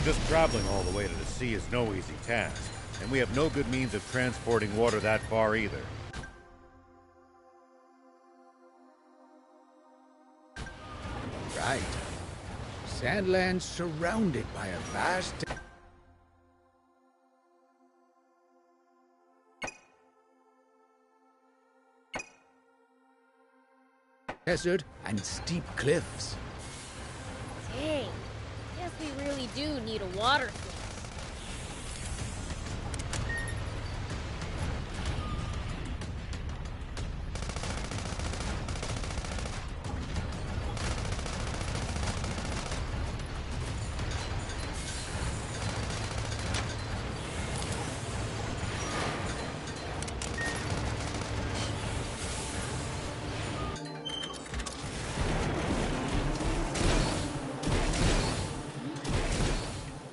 Just traveling all the way to the sea is no easy task, and we have no good means of transporting water that far either. right. Sandlands surrounded by a vast desert and steep cliffs. Dang. Guess we really do need a water source.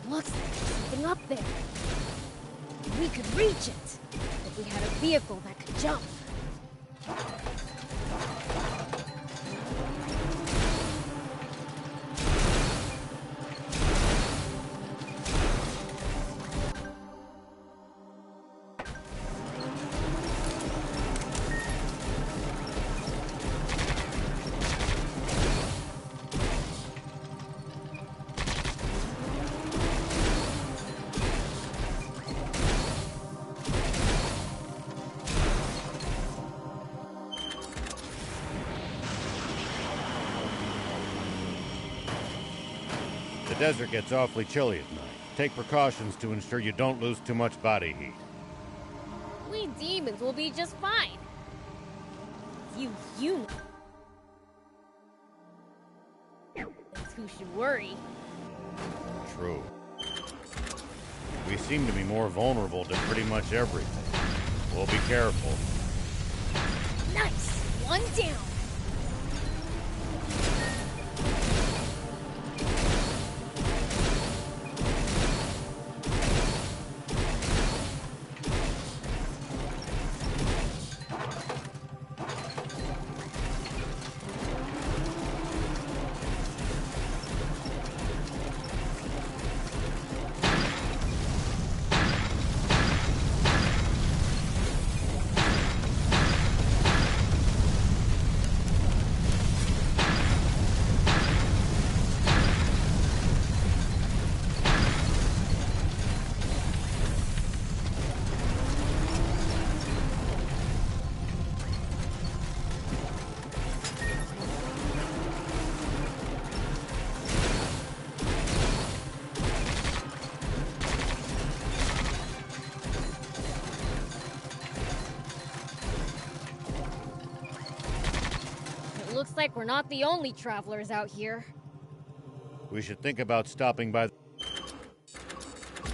Looks like there's something up there. We could reach it if we had a vehicle that could jump. The desert gets awfully chilly at night. Take precautions to ensure you don't lose too much body heat. We demons will be just fine. You humans who should worry. True. We seem to be more vulnerable to pretty much everything. We'll be careful. Nice! One down! Looks like we're not the only travelers out here. We should think about stopping by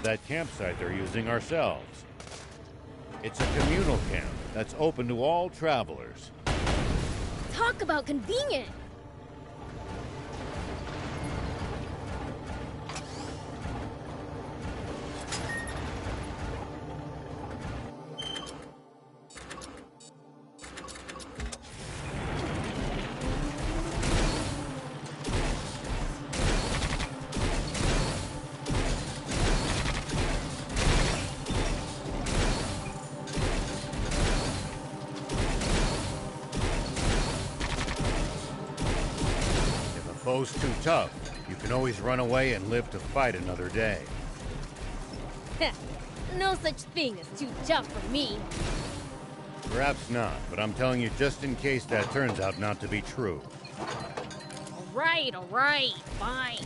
that campsite they're using ourselves. It's a communal camp that's open to all travelers. Talk about convenient! Foe's too tough. You can always run away and live to fight another day. No such thing as too tough for me. Perhaps not, but I'm telling you just in case that turns out not to be true. All right, fine.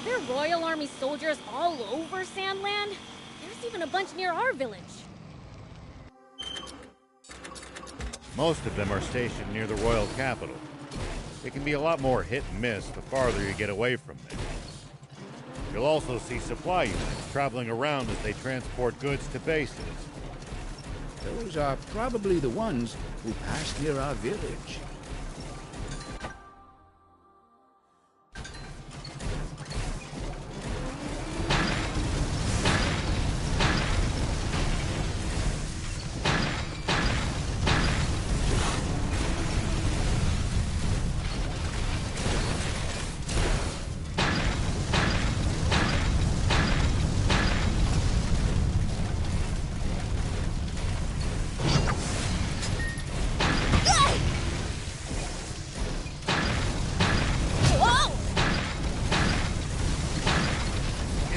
There are Royal Army soldiers all over Sandland. There's even a bunch near our village. Most of them are stationed near the royal capital. It can be a lot more hit and miss the farther you get away from there. You'll also see supply units traveling around as they transport goods to bases. Those are probably the ones who passed near our village.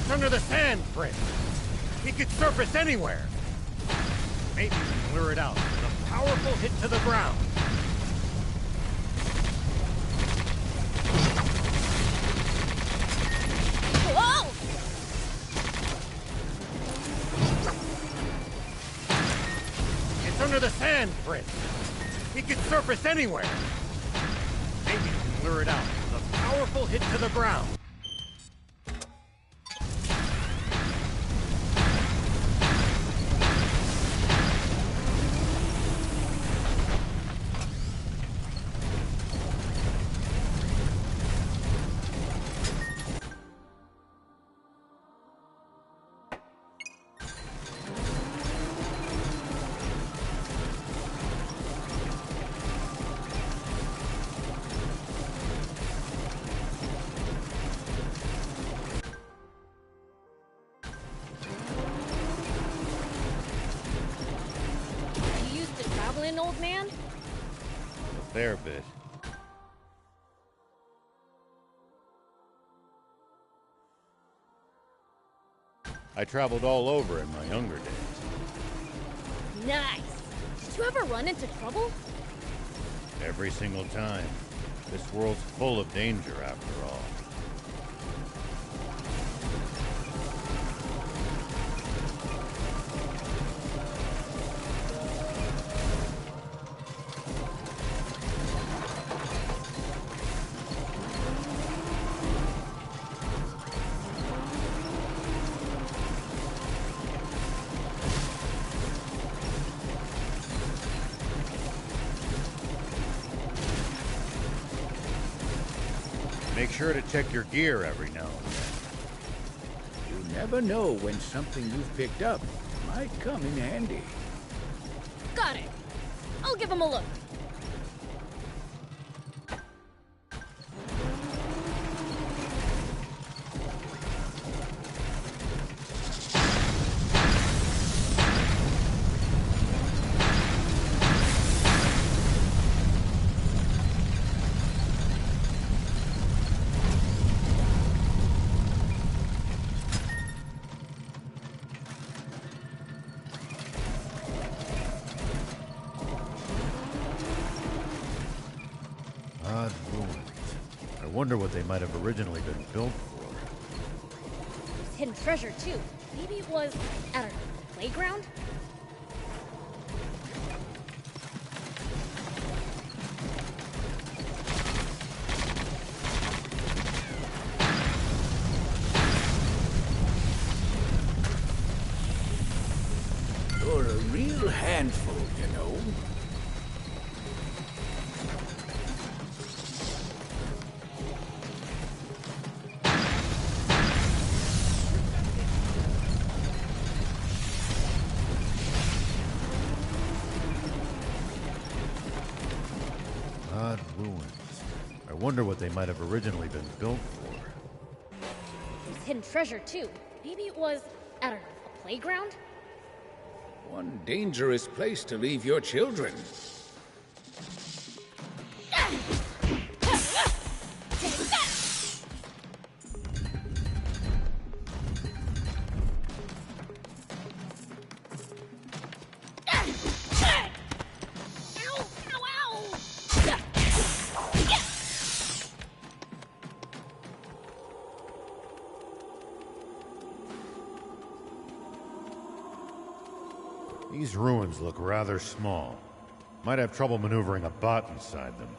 Under the sand, Prince. He could surface anywhere. Maybe we can lure it out with a powerful hit to the ground. Whoa! It's under the sand, Prince. He could surface anywhere. Maybe we can lure it out with a powerful hit to the ground. Old man? A fair bit. I traveled all over in my younger days. Nice! Did you ever run into trouble? Every single time. This world's full of danger, after all. Make sure to check your gear every now and then. You never know when something you've picked up might come in handy. Got it. I'll give him a look. Odd ruins. I wonder what they might have originally been built for. There's hidden treasure, too. Maybe it was, I don't know, a playground? You're a real handful, you know. Odd ruins. I wonder what they might have originally been built for. There's hidden treasure, too. Maybe it was, I don't know, a playground? One dangerous place to leave your children. These ruins look rather small. Might have trouble maneuvering a bot inside them.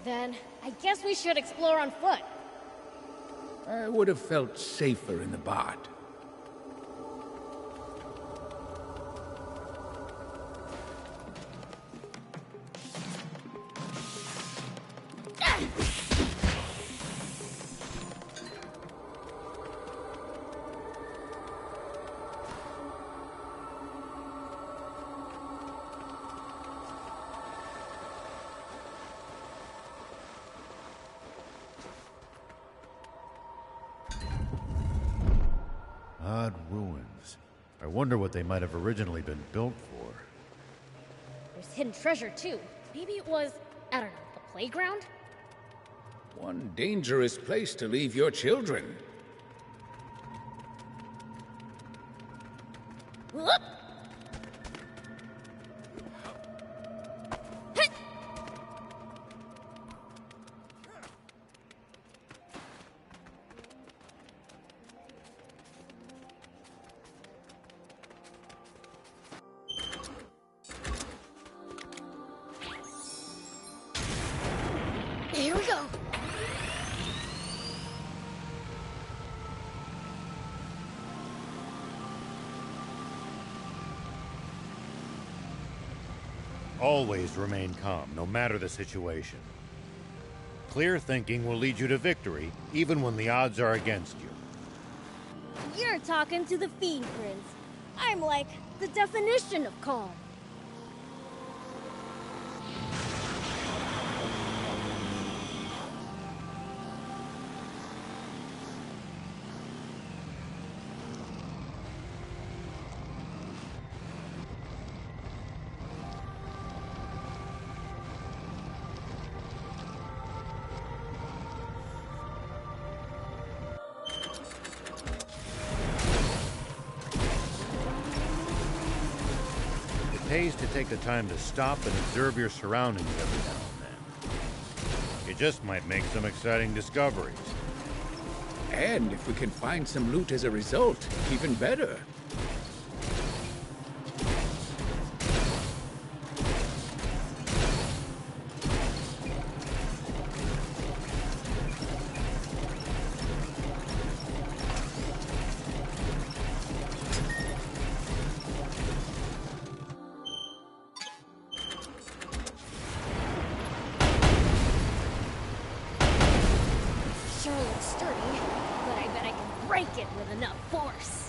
Then, I guess we should explore on foot. I would have felt safer in the bot. Odd ruins. I wonder what they might have originally been built for. There's hidden treasure, too. Maybe it was, I don't know, a playground? One dangerous place to leave your children. Whoop! Here we go. Always remain calm, no matter the situation. Clear thinking will lead you to victory, even when the odds are against you. You're talking to the Fiend Prince. I'm like the definition of calm. It pays to take the time to stop and observe your surroundings every now and then. You just might make some exciting discoveries. And if we can find some loot as a result, even better. Sure looks sturdy, but I bet I can break it with enough force.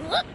Whoop!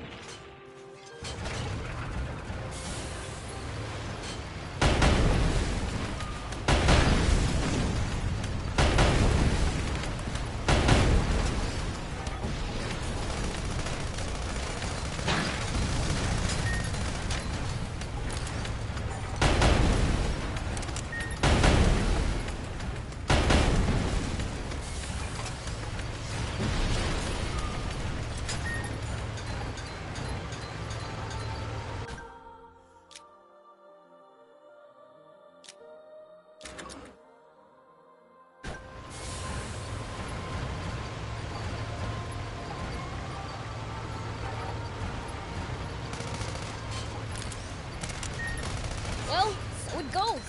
Well, so it goes.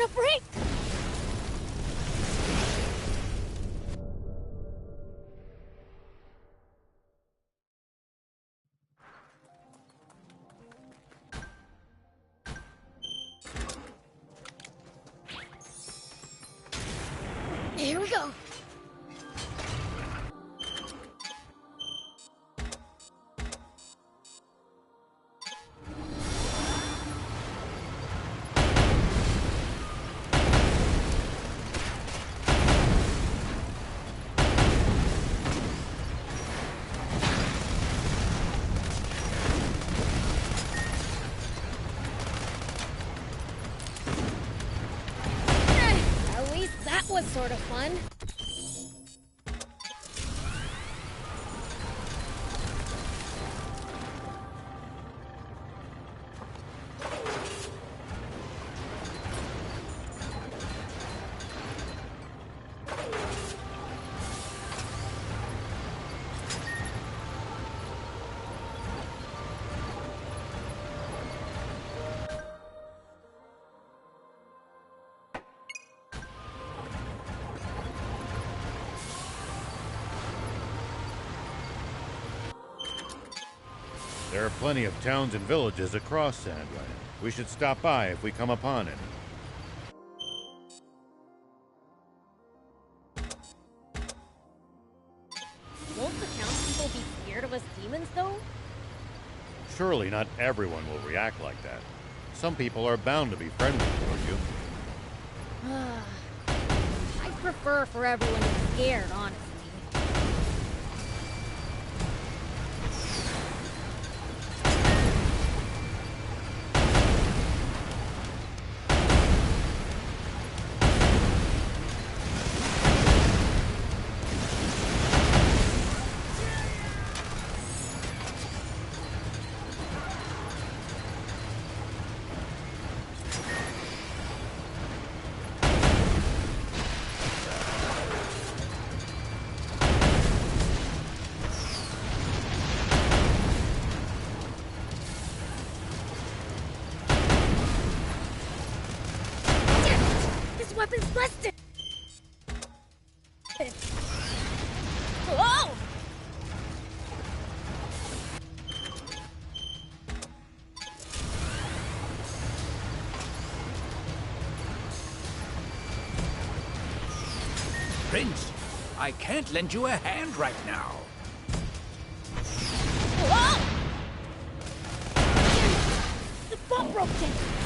a break! Here we go. At least that was sort of fun. There are plenty of towns and villages across Sandland. We should stop by if we come upon any. Won't the townspeople be scared of us demons, though? Surely not everyone will react like that. Some people are bound to be friendly toward you. I prefer for everyone to be scared, honestly. Weapon's busted! Whoa! Prince, I can't lend you a hand right now. Whoa! The boat broke in!